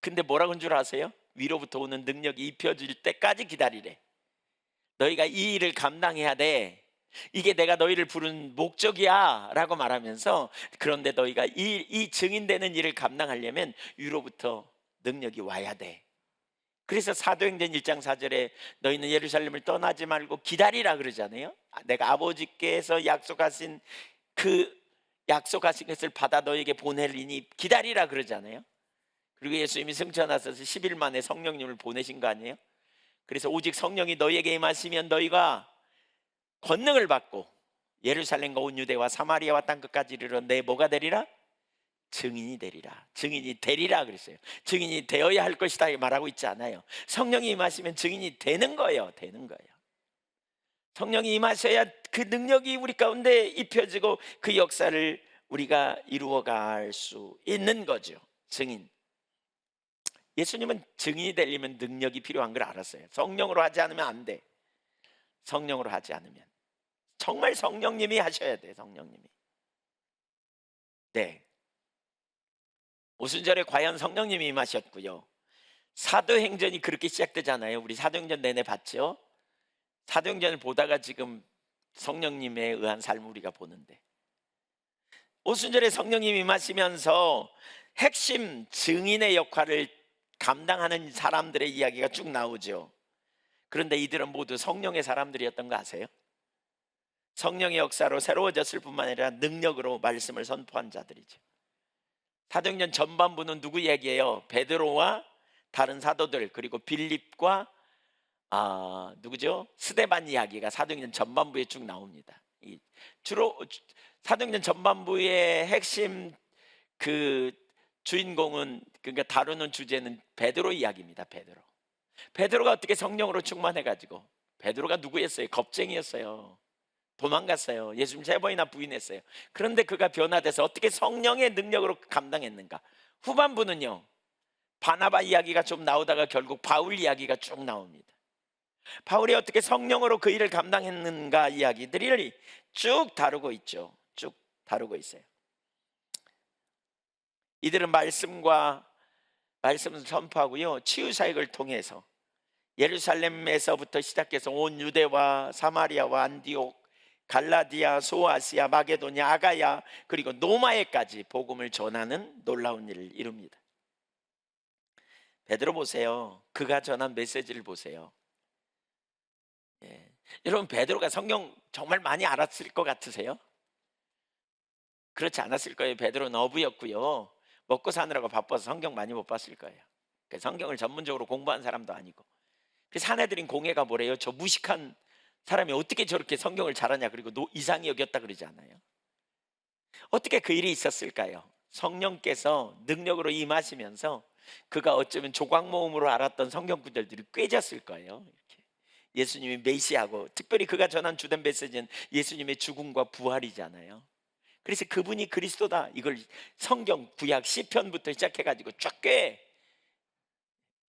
근데 뭐라고 한 줄 아세요? 위로부터 오는 능력이 입혀질 때까지 기다리래. 너희가 이 일을 감당해야 돼. 이게 내가 너희를 부른 목적이야 라고 말하면서, 그런데 너희가 이 증인되는 일을 감당하려면 위로부터 능력이 와야 돼. 그래서 사도행전 1장 4절에 너희는 예루살렘을 떠나지 말고 기다리라 그러잖아요. 내가 아버지께서 약속하신 것을 받아 너희에게 보내리니 기다리라 그러잖아요. 그리고 예수님이 승천하셔서 10일 만에 성령님을 보내신 거 아니에요? 그래서 오직 성령이 너희에게 임하시면 너희가 권능을 받고 예루살렘과 온 유대와 사마리아와 땅끝까지 이르러 내 뭐가 되리라? 증인이 되리라. 증인이 되리라 그랬어요. 증인이 되어야 할 것이다 말하고 있지 않아요. 성령이 임하시면 증인이 되는 거예요. 되는 거예요. 성령이 임하셔야 그 능력이 우리 가운데 입혀지고 그 역사를 우리가 이루어갈 수 있는 거죠. 증인. 예수님은 증인이 되려면 능력이 필요한 걸 알았어요. 성령으로 하지 않으면 안 돼. 성령으로 하지 않으면 정말 성령님이 하셔야 돼. 성령님이. 네. 오순절에 과연 성령님이 임하셨고요, 사도행전이 그렇게 시작되잖아요. 우리 사도행전 내내 봤죠. 사도행전을 보다가 지금 성령님에 의한 삶을 우리가 보는데, 오순절에 성령님이 임하시면서 핵심 증인의 역할을 감당하는 사람들의 이야기가 쭉 나오죠. 그런데 이들은 모두 성령의 사람들이었던 거 아세요? 성령의 역사로 새로워졌을 뿐만 아니라 능력으로 말씀을 선포한 자들이죠. 사도행전 전반부는 누구 이야기예요? 베드로와 다른 사도들, 그리고 빌립과 누구죠? 스데반 이야기가 사도행전 전반부에 쭉 나옵니다. 주로 사도행전 전반부의 핵심 그 주인공은, 그러니까 다루는 주제는 베드로 이야기입니다. 베드로가 어떻게 성령으로 충만해가지고, 베드로가 누구였어요? 겁쟁이였어요. 도망갔어요. 예수님 3번이나 부인했어요. 그런데 그가 변화돼서 어떻게 성령의 능력으로 감당했는가. 후반부는요, 바나바 이야기가 좀 나오다가 결국 바울 이야기가 쭉 나옵니다. 바울이 어떻게 성령으로 그 일을 감당했는가 이야기들이 쭉 다루고 있죠. 쭉 다루고 있어요. 이들은 말씀을 선포하고요, 치유 사역을 통해서 예루살렘에서부터 시작해서 온 유대와 사마리아와 안디옥, 갈라디아, 소아시아, 마게도냐, 아가야, 그리고 노마에까지 복음을 전하는 놀라운 일을 이룹니다. 베드로 보세요. 그가 전한 메시지를 보세요. 여러분, 베드로가 성경 정말 많이 알았을 것 같으세요? 그렇지 않았을 거예요. 베드로는 어부였고요, 먹고 사느라고 바빠서 성경 많이 못 봤을 거예요. 성경을 전문적으로 공부한 사람도 아니고. 그 사내들인 공회가 뭐래요? 저 무식한 사람이 어떻게 저렇게 성경을 잘하냐, 그리고 이상히 여겼다 그러지 않아요? 어떻게 그 일이 있었을까요? 성령께서 능력으로 임하시면서 그가 어쩌면 조각 모음으로 알았던 성경 구절들이 꿰졌을 거예요. 이렇게 예수님이 메시아고, 특별히 그가 전한 주된 메시지는 예수님의 죽음과 부활이잖아요. 그래서 그분이 그리스도다, 이걸 성경 구약 시편부터 시작해가지고 쫙 꿰.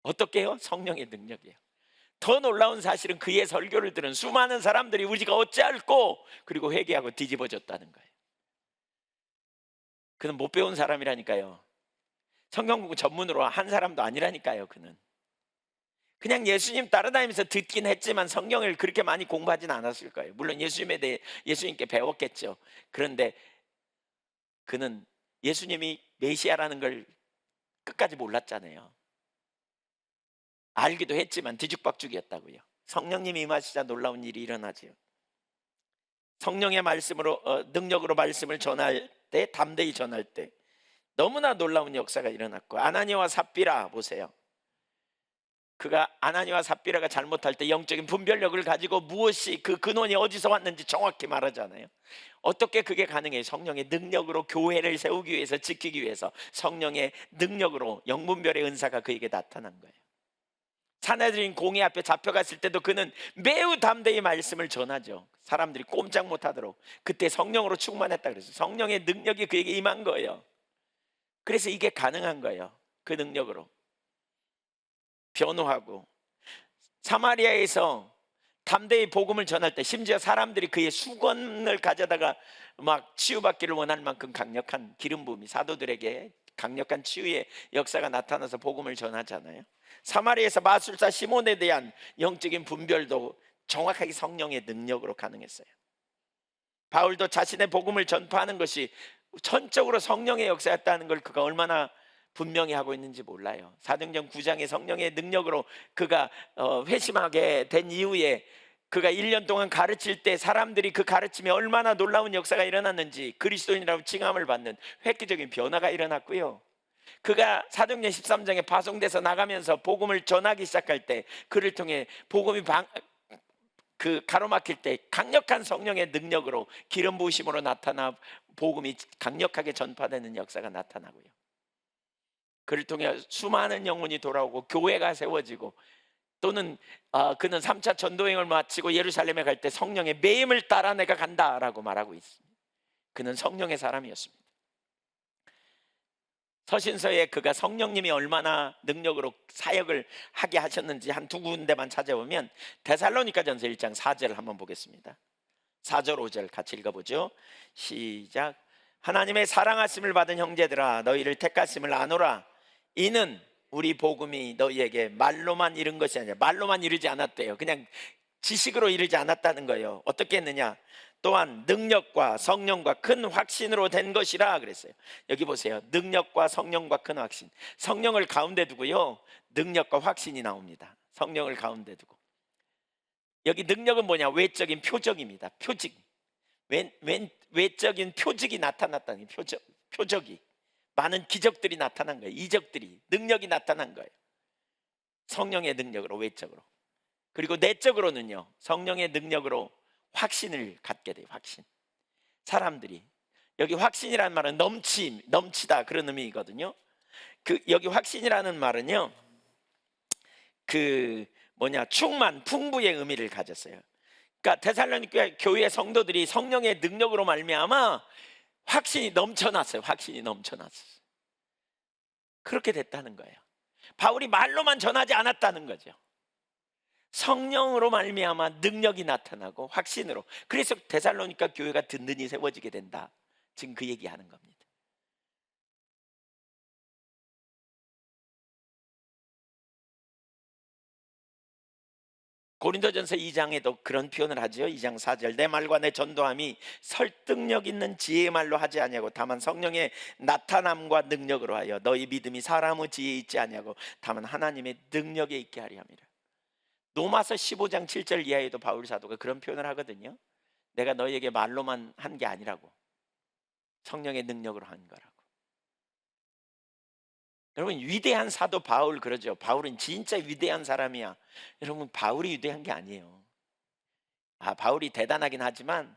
어떻게 해요? 성령의 능력이에요. 더 놀라운 사실은 그의 설교를 들은 수많은 사람들이 우리가 어찌할꼬, 그리고 회개하고 뒤집어졌다는 거예요. 그는 못 배운 사람이라니까요. 성경 공부 전문으로 한 사람도 아니라니까요. 그는 그냥 예수님 따라다니면서 듣긴 했지만 성경을 그렇게 많이 공부하진 않았을 거예요. 물론 예수님에 대해 예수님께 배웠겠죠. 그런데 그는 예수님이 메시아라는 걸 끝까지 몰랐잖아요. 알기도 했지만 뒤죽박죽이었다고요. 성령님이 임하시자 놀라운 일이 일어나지요. 성령의 말씀으로 능력으로 말씀을 전할 때, 담대히 전할 때 너무나 놀라운 역사가 일어났고, 아나니아와 삽비라 보세요. 그가 아나니아와 삽비라가 잘못할 때 영적인 분별력을 가지고 무엇이 그 근원이 어디서 왔는지 정확히 말하잖아요. 어떻게 그게 가능해요? 성령의 능력으로 교회를 세우기 위해서, 지키기 위해서 성령의 능력으로 영분별의 은사가 그에게 나타난 거예요. 사내들인 공의 앞에 잡혀갔을 때도 그는 매우 담대히 말씀을 전하죠. 사람들이 꼼짝 못하도록. 그때 성령으로 충만했다 그랬어요. 성령의 능력이 그에게 임한 거예요. 그래서 이게 가능한 거예요. 그 능력으로 변호하고, 사마리아에서 담대히 복음을 전할 때 심지어 사람들이 그의 수건을 가져다가 막 치유받기를 원할 만큼 강력한 기름 부음이, 사도들에게 강력한 치유의 역사가 나타나서 복음을 전하잖아요. 사마리아에서 마술사 시몬에 대한 영적인 분별도 정확하게 성령의 능력으로 가능했어요. 바울도 자신의 복음을 전파하는 것이 전적으로 성령의 역사였다는 걸 그가 얼마나 분명히 하고 있는지 몰라요. 사도행전 9장의 성령의 능력으로 그가 회심하게 된 이후에 그가 1년 동안 가르칠 때 사람들이 그 가르침에 얼마나 놀라운 역사가 일어났는지, 그리스도인이라고 칭함을 받는 획기적인 변화가 일어났고요. 그가 사도행전 13장에 파송돼서 나가면서 복음을 전하기 시작할 때 그를 통해 복음이 가로막힐 때 강력한 성령의 능력으로 기름 부으심으로 나타나 복음이 강력하게 전파되는 역사가 나타나고요. 그를 통해 수많은 영혼이 돌아오고 교회가 세워지고, 또는 그는 3차 전도행을 마치고 예루살렘에 갈 때 성령의 매임을 따라 내가 간다라고 말하고 있습니다. 그는 성령의 사람이었습니다. 서신서에 그가 성령님이 얼마나 능력으로 사역을 하게 하셨는지 한 두 군데만 찾아보면, 데살로니가전서 1장 4절 한번 보겠습니다. 4절 5절 같이 읽어보죠. 시작. 하나님의 사랑하심을 받은 형제들아, 너희를 택하심을 아노라. 이는 우리 복음이 너희에게 말로만 이른 것이 아니라, 말로만 이르지 않았대요. 그냥 지식으로 이르지 않았다는 거예요. 어떻게 했느냐? 또한 능력과 성령과 큰 확신으로 된 것이라 그랬어요. 여기 보세요. 능력과 성령과 큰 확신. 성령을 가운데 두고요, 능력과 확신이 나옵니다. 성령을 가운데 두고. 여기 능력은 뭐냐? 외적인 표적입니다. 표적. 외적인 표적이 나타났다는, 표적이 많은 기적들이 나타난 거예요. 이적들이, 능력이 나타난 거예요. 성령의 능력으로, 외적으로. 그리고 내적으로는요, 성령의 능력으로 확신을 갖게 돼요. 확신. 사람들이, 여기 확신이라는 말은 넘치다 그런 의미거든요. 여기 확신이라는 말은요, 충만, 풍부의 의미를 가졌어요. 그러니까 데살로니가 교회 성도들이 성령의 능력으로 말미암아 확신이 넘쳐났어요. 확신이 넘쳐났어요. 그렇게 됐다는 거예요. 바울이 말로만 전하지 않았다는 거죠. 성령으로 말미암아 능력이 나타나고 확신으로. 그래서 데살로니가 교회가 든든히 세워지게 된다. 지금 그 얘기하는 겁니다. 고린도전서 2장에도 그런 표현을 하죠. 2장 4절. 내 말과 내 전도함이 설득력 있는 지혜의 말로 하지 아니하고 다만 성령의 나타남과 능력으로 하여 너희 믿음이 사람의 지혜에 있지 아니하고 다만 하나님의 능력에 있게 하리 함이라. 로마서 15장 7절 이하에도 바울 사도가 그런 표현을 하거든요. 내가 너희에게 말로만 한 게 아니라고, 성령의 능력으로 한 거라고. 여러분, 위대한 사도 바울 그러죠. 바울은 진짜 위대한 사람이야. 여러분, 바울이 위대한 게 아니에요. 바울이 대단하긴 하지만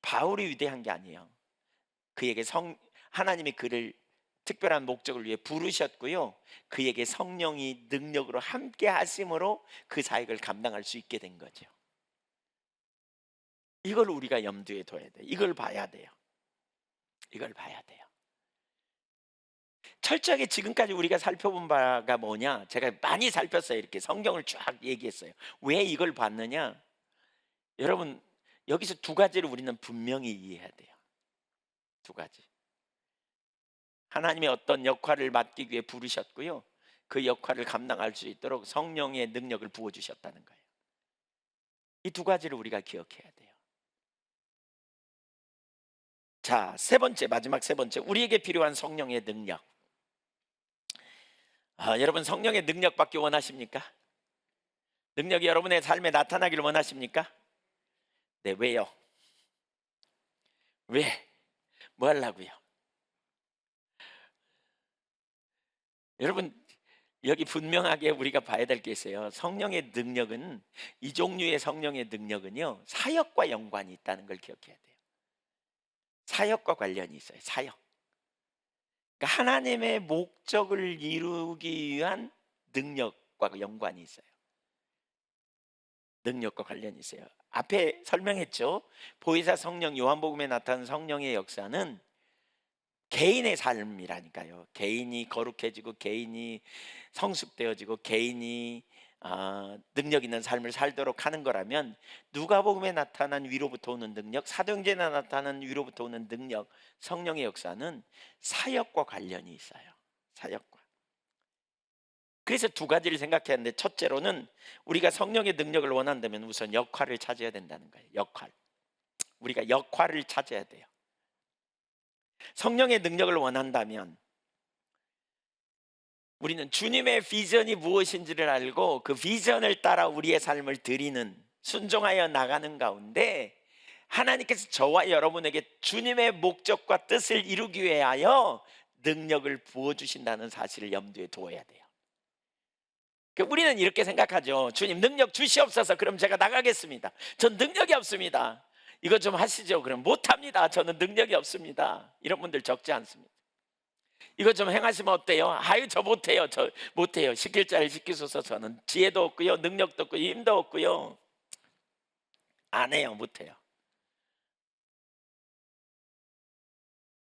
바울이 위대한 게 아니에요. 그에게 하나님이 그를 특별한 목적을 위해 부르셨고요, 그에게 성령이 능력으로 함께 하심으로 그 사역을 감당할 수 있게 된 거죠. 이걸 우리가 염두에 둬야 돼요. 이걸 봐야 돼요. 이걸 봐야 돼요. 철저하게 지금까지 우리가 살펴본 바가 뭐냐? 제가 많이 살폈어요. 이렇게 성경을 쫙 얘기했어요. 왜 이걸 봤느냐? 여러분, 여기서 두 가지를 우리는 분명히 이해해야 돼요. 두 가지. 하나님의 어떤 역할을 맡기기 위해 부르셨고요, 그 역할을 감당할 수 있도록 성령의 능력을 부어주셨다는 거예요. 이 두 가지를 우리가 기억해야 돼요. 자, 세 번째, 마지막 세 번째, 우리에게 필요한 성령의 능력. 여러분, 성령의 능력 받기 원하십니까? 능력이 여러분의 삶에 나타나기를 원하십니까? 네, 왜요? 왜? 뭐 하려고요? 여러분, 여기 분명하게 우리가 봐야 될 게 있어요. 성령의 능력은, 이 종류의 성령의 능력은요, 사역과 연관이 있다는 걸 기억해야 돼요. 사역과 관련이 있어요. 사역. 그러니까 하나님의 목적을 이루기 위한 능력과 연관이 있어요. 능력과 관련이 있어요. 앞에 설명했죠. 보혜사 성령, 요한복음에 나타난 성령의 역사는 개인의 삶이라니까요. 개인이 거룩해지고 개인이 성숙되어지고 개인이 능력 있는 삶을 살도록 하는 거라면, 누가복음에 나타난 위로부터 오는 능력, 사도행전에 나타난 위로부터 오는 능력, 성령의 역사는 사역과 관련이 있어요. 사역과. 그래서 두 가지를 생각해야 하는데, 첫째로는 우리가 성령의 능력을 원한다면 우선 역할을 찾아야 된다는 거예요. 역할. 우리가 역할을 찾아야 돼요. 성령의 능력을 원한다면 우리는 주님의 비전이 무엇인지를 알고 그 비전을 따라 우리의 삶을 드리는, 순종하여 나가는 가운데 하나님께서 저와 여러분에게 주님의 목적과 뜻을 이루기 위하여 능력을 부어주신다는 사실을 염두에 두어야 돼요. 우리는 이렇게 생각하죠. 주님, 능력 주시옵소서. 그럼 제가 나가겠습니다. 전 능력이 없습니다. 이거 좀 하시죠. 그럼 못합니다. 저는 능력이 없습니다. 이런 분들 적지 않습니다. 이거 좀 행하시면 어때요? 아유, 저 못해요. 저 못해요. 시킬 자를 시키소서. 저는 지혜도 없고요, 능력도 없고 힘도 없고요. 안 해요. 못해요.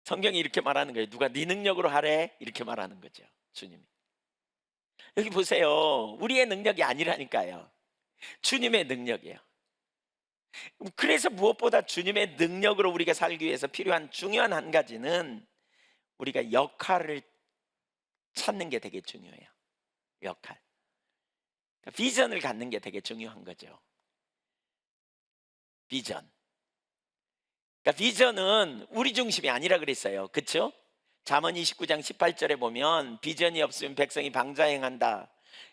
성경이 이렇게 말하는 거예요. 누가 네 능력으로 하래? 이렇게 말하는 거죠, 주님이. 여기 보세요. 우리의 능력이 아니라니까요. 주님의 능력이에요. 그래서 무엇보다 주님의 능력으로 우리가 살기 위해서 필요한 중요한 한 가지는 우리가 역할을 찾는 게 되게 중요해요. 역할. 그러니까 비전을 갖는 게 되게 중요한 거죠. 비전. 그러니까 비전은 우리 중심이 아니라 그랬어요. 그렇죠? 잠언 29장 18절에 보면 비전이 없으면 백성이 방자행한다.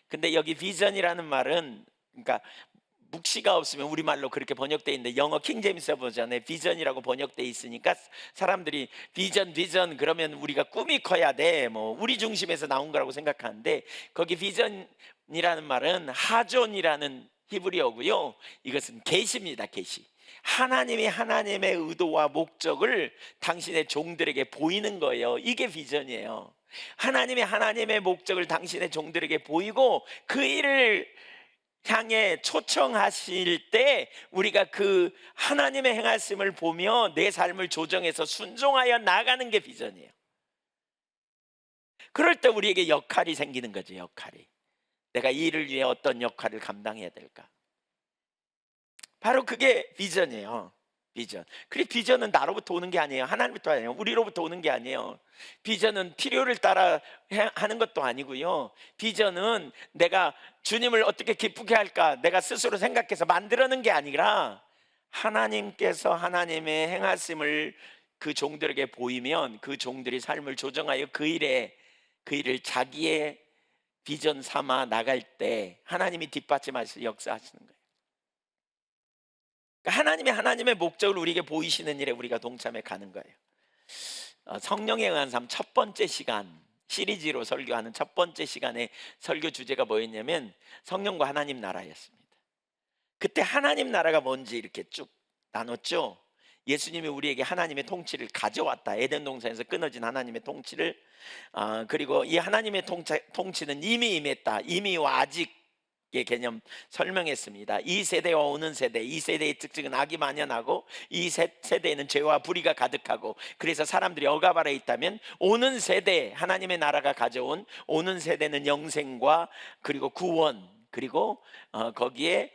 근데 여기 비전이라는 말은, 그러니까 묵시가 없으면 우리말로 그렇게 번역되어 있는데, 영어 킹제임스 버전에 비전이라고 번역되어 있으니까 사람들이 비전 그러면 우리가 꿈이 커야 돼, 뭐 우리 중심에서 나온 거라고 생각하는데, 거기 비전이라는 말은 하존이라는 히브리어고요. 이것은 계시입니다. 계시. 하나님이 하나님의 의도와 목적을 당신의 종들에게 보이는 거예요. 이게 비전이에요. 하나님이 하나님의 목적을 당신의 종들에게 보이고 그 일을 향해 초청하실 때 우리가 그 하나님의 행하심을 보며 내 삶을 조정해서 순종하여 나가는 게 비전이에요. 그럴 때 우리에게 역할이 생기는 거죠. 역할이. 내가 이 일을 위해 어떤 역할을 감당해야 될까? 바로 그게 비전이에요. 비전. 그리고 비전은 나로부터 오는 게 아니에요. 하나님부터 아니에요. 우리로부터 오는 게 아니에요. 비전은 필요를 따라 하는 것도 아니고요. 비전은 내가 주님을 어떻게 기쁘게 할까 내가 스스로 생각해서 만들어낸 게 아니라, 하나님께서 하나님의 행하심을 그 종들에게 보이면 그 종들이 삶을 조정하여 그 일을 자기의 비전 삼아 나갈 때 하나님이 뒷받침하셔서 역사하시는 거예요. 하나님의 목적을 우리에게 보이시는 일에 우리가 동참해 가는 거예요. 성령에 의한 삶 첫 번째 시간, 시리즈로 설교하는 첫 번째 시간에 설교 주제가 뭐였냐면 성령과 하나님 나라였습니다. 그때 하나님 나라가 뭔지 이렇게 쭉 나눴죠. 예수님이 우리에게 하나님의 통치를 가져왔다. 에덴 동산에서 끊어진 하나님의 통치를, 그리고 이 하나님의 통치는 이미 임했다. 이미와 아직의 개념 설명했습니다. 이 세대와 오는 세대, 이 세대의 특징은 악이 만연하고 이 세대에는 죄와 불의가 가득하고, 그래서 사람들이 억압 아래 있다면 오는 세대, 하나님의 나라가 가져온 오는 세대는 영생과 그리고 구원, 그리고 거기에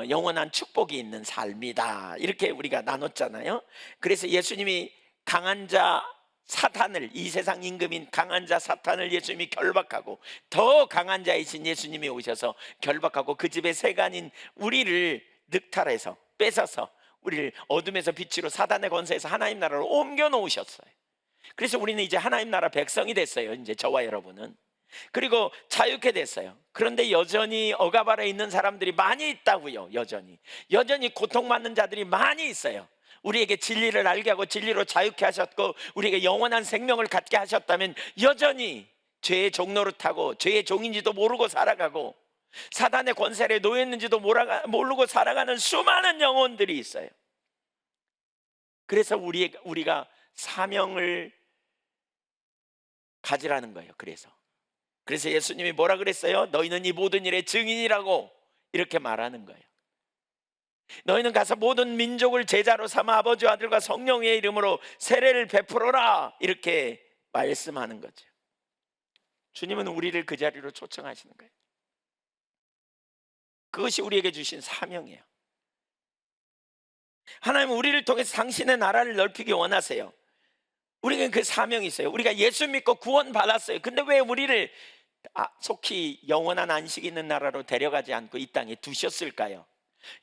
영원한 축복이 있는 삶이다. 이렇게 우리가 나눴잖아요. 그래서 예수님이 강한 자 사탄을, 이 세상 임금인 강한 자 사탄을 예수님이 결박하고 더 강한 자이신 예수님이 오셔서 결박하고 그 집의 세간인 우리를 늑탈해서 뺏어서 우리를 어둠에서 빛으로 사단의 권세에서 하나님 나라로 옮겨 놓으셨어요. 그래서 우리는 이제 하나님 나라 백성이 됐어요. 이제 저와 여러분은. 그리고 자유케 됐어요. 그런데 여전히 억압 아래 있는 사람들이 많이 있다고요. 여전히 고통받는 자들이 많이 있어요. 우리에게 진리를 알게 하고 진리로 자유케 하셨고 우리에게 영원한 생명을 갖게 하셨다면 여전히 죄의 종로를 타고 죄의 종인지도 모르고 살아가고 사단의 권세에 놓였는지도 모르고 살아가는 수많은 영혼들이 있어요. 그래서 우리가 사명을 가지라는 거예요. 그래서 예수님이 뭐라 그랬어요? 너희는 이 모든 일의 증인이라고 이렇게 말하는 거예요. 너희는 가서 모든 민족을 제자로 삼아 아버지와 아들과 성령의 이름으로 세례를 베풀어라 이렇게 말씀하는 거죠. 주님은 우리를 그 자리로 초청하시는 거예요. 그것이 우리에게 주신 사명이에요. 하나님은 우리를 통해서 당신의 나라를 넓히기 원하세요. 우리에게 그 사명이 있어요. 우리가 예수 믿고 구원 받았어요. 근데 왜 우리를 속히 영원한 안식 있는 나라로 데려가지 않고 이 땅에 두셨을까요?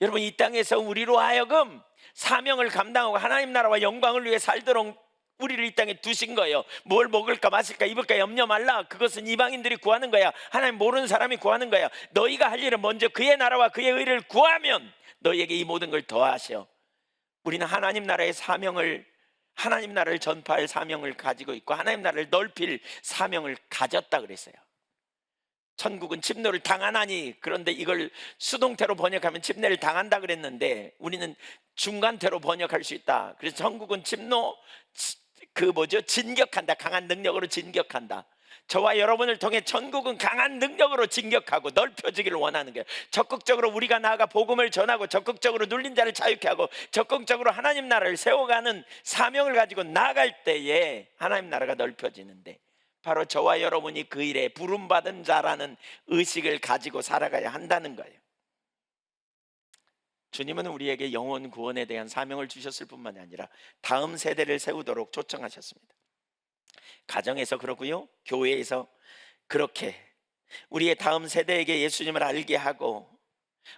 여러분, 이 땅에서 우리로 하여금 사명을 감당하고 하나님 나라와 영광을 위해 살도록 우리를 이 땅에 두신 거예요. 뭘 먹을까 마실까 입을까 염려 말라. 그것은 이방인들이 구하는 거야. 하나님 모르는 사람이 구하는 거야. 너희가 할 일은 먼저 그의 나라와 그의 의를 구하면 너희에게 이 모든 걸 더하셔. 우리는 하나님 나라의 사명을, 하나님 나라를 전파할 사명을 가지고 있고 하나님 나라를 넓힐 사명을 가졌다 그랬어요. 천국은 침노를 당하나니, 그런데 이걸 수동태로 번역하면 침례를 당한다 그랬는데 우리는 중간태로 번역할 수 있다. 그래서 천국은 진격한다. 강한 능력으로 진격한다. 저와 여러분을 통해 천국은 강한 능력으로 진격하고 넓혀지기를 원하는 거예요. 적극적으로 우리가 나아가 복음을 전하고 적극적으로 눌린 자를 자유케 하고 적극적으로 하나님 나라를 세워가는 사명을 가지고 나아갈 때에 하나님 나라가 넓혀지는데, 바로 저와 여러분이 그 일에 부름받은 자라는 의식을 가지고 살아가야 한다는 거예요. 주님은 우리에게 영혼 구원에 대한 사명을 주셨을 뿐만 아니라 다음 세대를 세우도록 초청하셨습니다. 가정에서 그러고요, 교회에서 그렇게 우리의 다음 세대에게 예수님을 알게 하고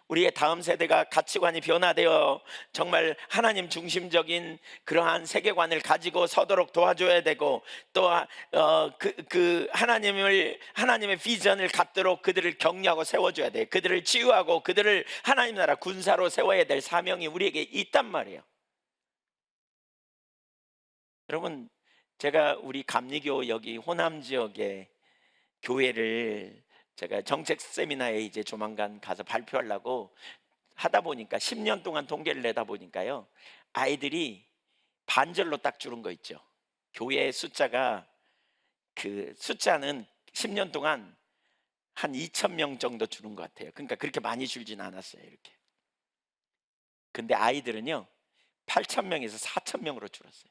우리의 다음 세대가 가치관이 변화되어 정말 하나님 중심적인 그러한 세계관을 가지고 서도록 도와줘야 되고, 또 하나님의 비전을 갖도록 그들을 격려하고 세워줘야 돼. 그들을 치유하고 그들을 하나님 나라 군사로 세워야 될 사명이 우리에게 있단 말이에요. 여러분, 제가 우리 감리교 여기 호남 지역의 교회를 제가 정책 세미나에 이제 조만간 가서 발표하려고 하다 보니까 10년 동안 통계를 내다 보니까요, 아이들이 반절로 딱 줄은 거 있죠. 교회 숫자가, 그 숫자는 10년 동안 한 2,000명 정도 줄은 것 같아요. 그러니까 그렇게 많이 줄진 않았어요, 이렇게. 근데 아이들은요 8,000명에서 4,000명으로 줄었어요.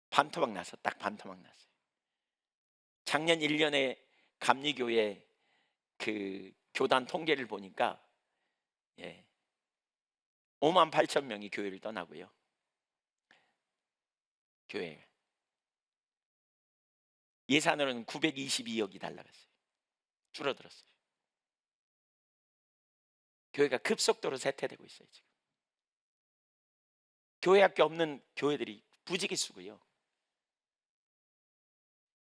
반토막 나서, 딱 반토막 났어요. 작년 1년에 감리교회 그 교단 통계를 보니까 58,000명이 교회를 떠나고요. 교회 예산으로는 922억이 달라갔어요. 줄어들었어요. 교회가 급속도로 쇠퇴되고 있어요. 지금 교회 학교 없는 교회들이 부지기수고요.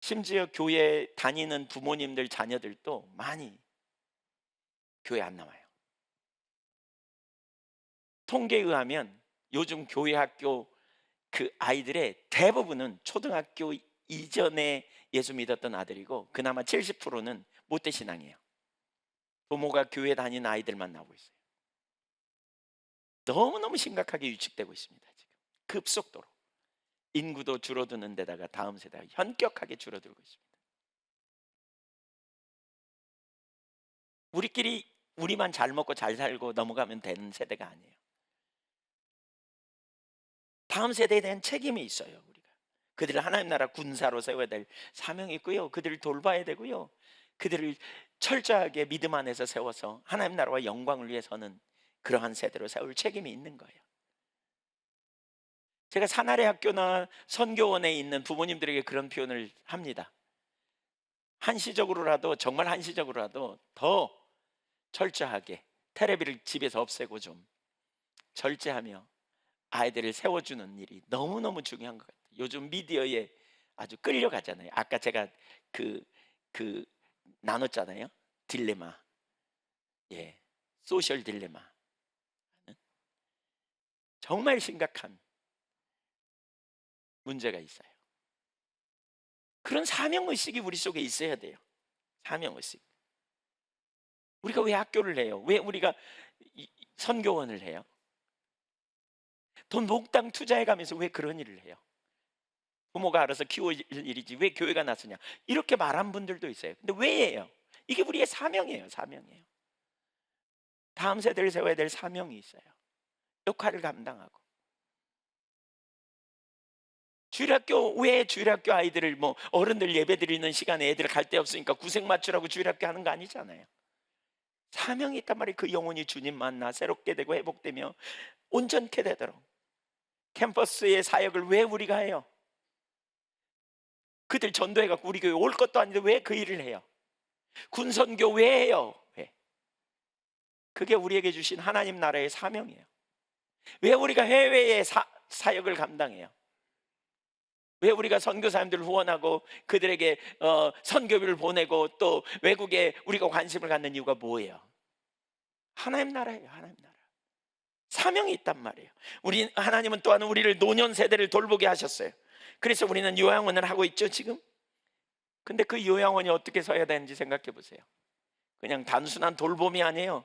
심지어 교회 다니는 부모님들 자녀들도 많이 교회 안 나와요. 통계에 의하면 요즘 교회 학교 그 아이들의 대부분은 초등학교 이전에 예수 믿었던 아들이고, 그나마 70%는 모태신앙이에요. 부모가 교회 다니는 아이들만 나오고 있어요. 너무너무 심각하게 위축되고 있습니다. 지금 급속도로 인구도 줄어드는 데다가 다음 세대가 현격하게 줄어들고 있습니다. 우리만 잘 먹고 잘 살고 넘어가면 되는 세대가 아니에요. 다음 세대에 대한 책임이 있어요. 우리가 그들을 하나님 나라 군사로 세워야 될 사명이 있고요, 그들을 돌봐야 되고요, 그들을 철저하게 믿음 안에서 세워서 하나님 나라와 영광을 위해서는 그러한 세대로 세울 책임이 있는 거예요. 제가 사나리 학교나 선교원에 있는 부모님들에게 그런 표현을 합니다. 한시적으로라도, 정말 한시적으로라도 더 철저하게 테레비를 집에서 없애고 좀 절제하며 아이들을 세워주는 일이 너무너무 중요한 것 같아요. 요즘 미디어에 아주 끌려가잖아요. 아까 제가 그, 그 나눴잖아요. 딜레마. 예. 소셜 딜레마. 정말 심각한 문제가 있어요. 그런 사명의식이 우리 속에 있어야 돼요. 사명의식. 우리가 왜 학교를 해요? 왜 우리가 선교원을 해요? 돈 몽땅 투자해가면서 왜 그런 일을 해요? 부모가 알아서 키워질 일이지 왜 교회가 나서냐, 이렇게 말한 분들도 있어요. 근데 왜 해요? 이게 우리의 사명이에요. 사명이에요. 다음 세대를 세워야 될 사명이 있어요. 역할을 감당하고. 주일학교, 왜 주일학교 아이들을 뭐 어른들 예배 드리는 시간에 애들 갈 데 없으니까 구색 맞추라고 주일학교 하는 거 아니잖아요. 사명이 있단 말이에요. 그 영혼이 주님 만나 새롭게 되고 회복되며 온전케 되도록. 캠퍼스의 사역을 왜 우리가 해요? 그들 전도해갖고 우리 교회 올 것도 아닌데 왜 그 일을 해요? 군선교 왜 해요? 왜? 그게 우리에게 주신 하나님 나라의 사명이에요. 왜 우리가 해외의 사역을 감당해요? 왜 우리가 선교사님들을 후원하고 그들에게 선교비를 보내고 또 외국에 우리가 관심을 갖는 이유가 뭐예요? 하나님 나라예요. 하나님 나라. 사명이 있단 말이에요. 하나님은 또한 우리를 노년 세대를 돌보게 하셨어요. 그래서 우리는 요양원을 하고 있죠 지금. 근데 그 요양원이 어떻게 서야 되는지 생각해 보세요. 그냥 단순한 돌봄이 아니에요.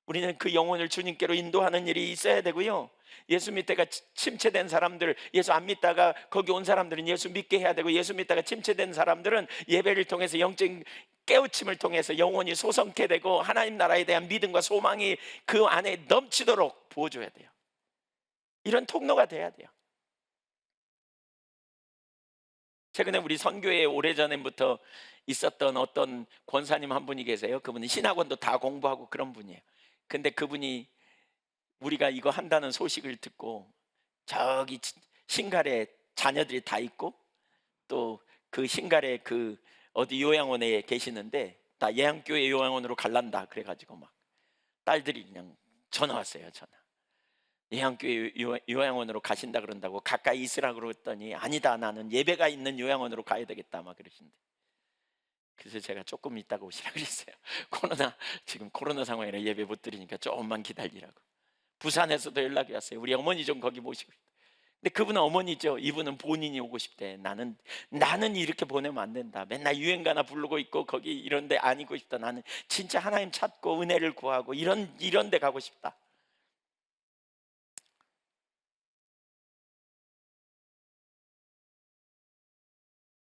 우리는 그 영혼을 주님께로 인도하는 일이 있어야 되고요. 예수 믿다가 침체된 사람들, 예수 안 믿다가 거기 온 사람들은 예수 믿게 해야 되고, 예수 믿다가 침체된 사람들은 예배를 통해서 영적인 깨우침을 통해서 영혼이 소성케 되고 하나님 나라에 대한 믿음과 소망이 그 안에 넘치도록 부어줘야 돼요. 이런 통로가 돼야 돼요. 최근에 우리 선교회에 오래전부터 있었던 어떤 권사님 한 분이 계세요. 그분은 신학원도 다 공부하고 그런 분이에요. 근데 그분이 우리가 이거 한다는 소식을 듣고 저기 신갈에 자녀들이 다 있고 또 그 신갈에 그 어디 요양원에 계시는데 다 예양교회 요양원으로 갈란다 그래가지고 막 딸들이 그냥 전화 왔어요. 전화. 예양교회 요양원으로 가신다 그런다고 가까이 있으라 그랬더니 아니다, 나는 예배가 있는 요양원으로 가야 되겠다 막 그러신데, 그래서 제가 조금 있다가 오시라 그랬어요. 지금 코로나 상황이라 예배 못 드리니까 조금만 기다리라고. 부산에서도 연락이 왔어요. 우리 어머니 좀 거기 모시고. 근데 그분은 어머니죠. 이분은 본인이 오고 싶대. 나는 이렇게 보내면 안 된다. 맨날 유행가나 부르고 있고 거기 이런 데 아니고 싶다. 나는 진짜 하나님 찾고 은혜를 구하고 이런 데 가고 싶다.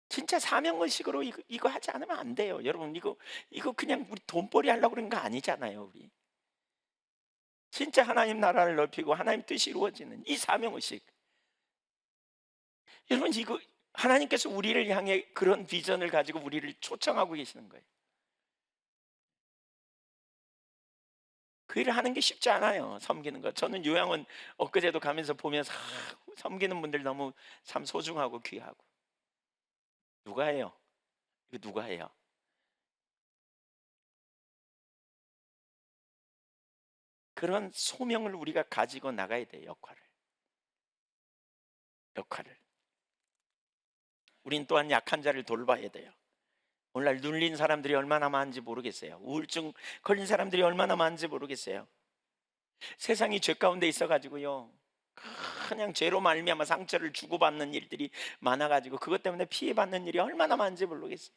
진짜 사명의식으로 이거 하지 않으면 안 돼요. 여러분, 이거 그냥 우리 돈벌이 하려고 그런 거 아니잖아요. 우리 진짜 하나님 나라를 넓히고 하나님 뜻이 이루어지는 이 사명의식. 여러분, 이거 하나님께서 우리를 향해 그런 비전을 가지고 우리를 초청하고 계시는 거예요. 그 일을 하는 게 쉽지 않아요. 섬기는 거. 저는 요양원 엊그제도 가면서 보면서 섬기는 분들 너무 참 소중하고 귀하고. 누가 해요? 이거 누가 해요? 그런 소명을 우리가 가지고 나가야 돼요. 역할을. 우린 또한 약한 자를 돌봐야 돼요. 오늘날 눌린 사람들이 얼마나 많은지 모르겠어요. 우울증 걸린 사람들이 얼마나 많은지 모르겠어요. 세상이 죄 가운데 있어가지고요, 그냥 죄로 말미암아 상처를 주고받는 일들이 많아가지고 그것 때문에 피해받는 일이 얼마나 많은지 모르겠어요.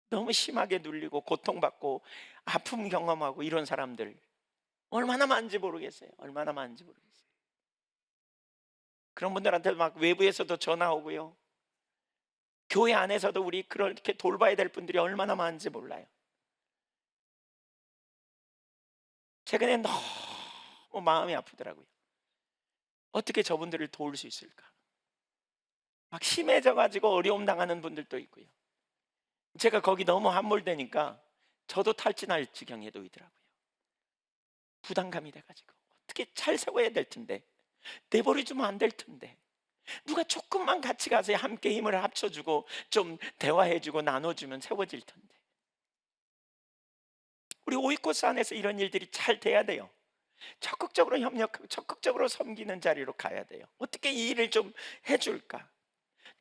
너무 심하게 눌리고 고통받고 아픔 경험하고 이런 사람들 얼마나 많은지 모르겠어요. 얼마나 많은지 모르겠어요. 그런 분들한테 막 외부에서도 전화 오고요, 교회 안에서도 우리 그렇게 돌봐야 될 분들이 얼마나 많은지 몰라요. 최근에 너무 마음이 아프더라고요. 어떻게 저분들을 도울 수 있을까? 막 심해져 가지고 어려움 당하는 분들도 있고요. 제가 거기 너무 함몰되니까 저도 탈진할 지경에 놓이더라고요. 부담감이 돼 가지고 어떻게 잘 세워야 될 텐데 내버려 두면 안 될 텐데. 누가 조금만 같이 가서 함께 힘을 합쳐주고 좀 대화해주고 나눠주면 세워질 텐데. 우리 오이코스 안에서 이런 일들이 잘 돼야 돼요. 적극적으로 협력하고 적극적으로 섬기는 자리로 가야 돼요. 어떻게 이 일을 좀 해줄까?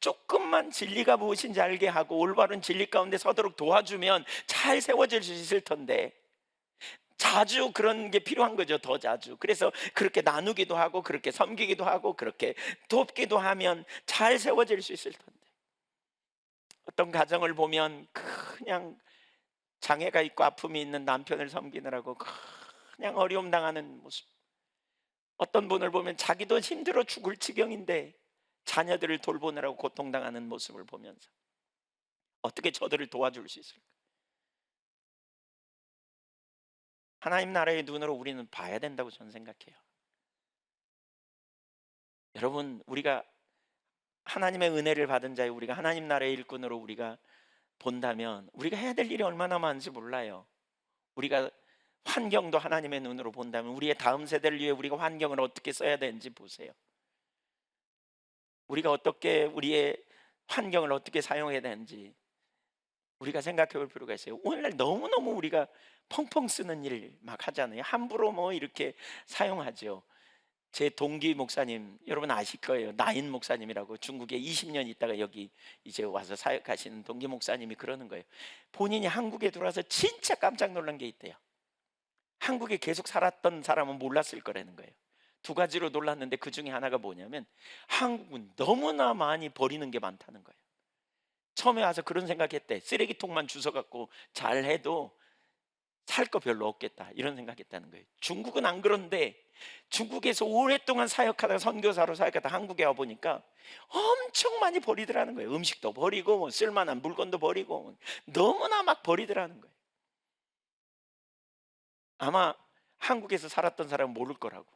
조금만 진리가 무엇인지 알게 하고 올바른 진리 가운데 서도록 도와주면 잘 세워질 수 있을 텐데, 자주 그런 게 필요한 거죠. 더 자주. 그래서 그렇게 나누기도 하고 그렇게 섬기기도 하고 그렇게 돕기도 하면 잘 세워질 수 있을 텐데, 어떤 가정을 보면 그냥 장애가 있고 아픔이 있는 남편을 섬기느라고 그냥 어려움 당하는 모습, 어떤 분을 보면 자기도 힘들어 죽을 지경인데 자녀들을 돌보느라고 고통당하는 모습을 보면서 어떻게 저들을 도와줄 수 있을까? 하나님 나라의 눈으로 우리는 봐야 된다고 저는 생각해요. 여러분, 우리가 하나님의 은혜를 받은 자의, 우리가 하나님 나라의 일꾼으로 우리가 본다면 우리가 해야 될 일이 얼마나 많은지 몰라요. 우리가 환경도 하나님의 눈으로 본다면 우리의 다음 세대를 위해 우리가 환경을 어떻게 써야 되는지 보세요. 우리가 어떻게 우리의 환경을 어떻게 사용해야 되는지 우리가 생각해 볼 필요가 있어요. 오늘날 너무너무 우리가 펑펑 쓰는 일 막 하잖아요. 함부로 뭐 이렇게 사용하죠. 제 동기 목사님 여러분 아실 거예요. 나인 목사님이라고, 중국에 20년 있다가 여기 이제 와서 사역하시는 동기 목사님이 그러는 거예요. 본인이 한국에 들어와서 진짜 깜짝 놀란 게 있대요. 한국에 계속 살았던 사람은 몰랐을 거라는 거예요. 두 가지로 놀랐는데 그 중에 하나가 뭐냐면 한국은 너무나 많이 버리는 게 많다는 거예요. 처음에 와서 그런 생각했대. 쓰레기통만 주워갖고 잘해도 살 거 별로 없겠다, 이런 생각했다는 거예요. 중국은 안 그런데 중국에서 오랫동안 사역하다가 선교사로 사역하다 한국에 와보니까 엄청 많이 버리더라는 거예요. 음식도 버리고 뭐 쓸만한 물건도 버리고 너무나 막 버리더라는 거예요. 아마 한국에서 살았던 사람은 모를 거라고.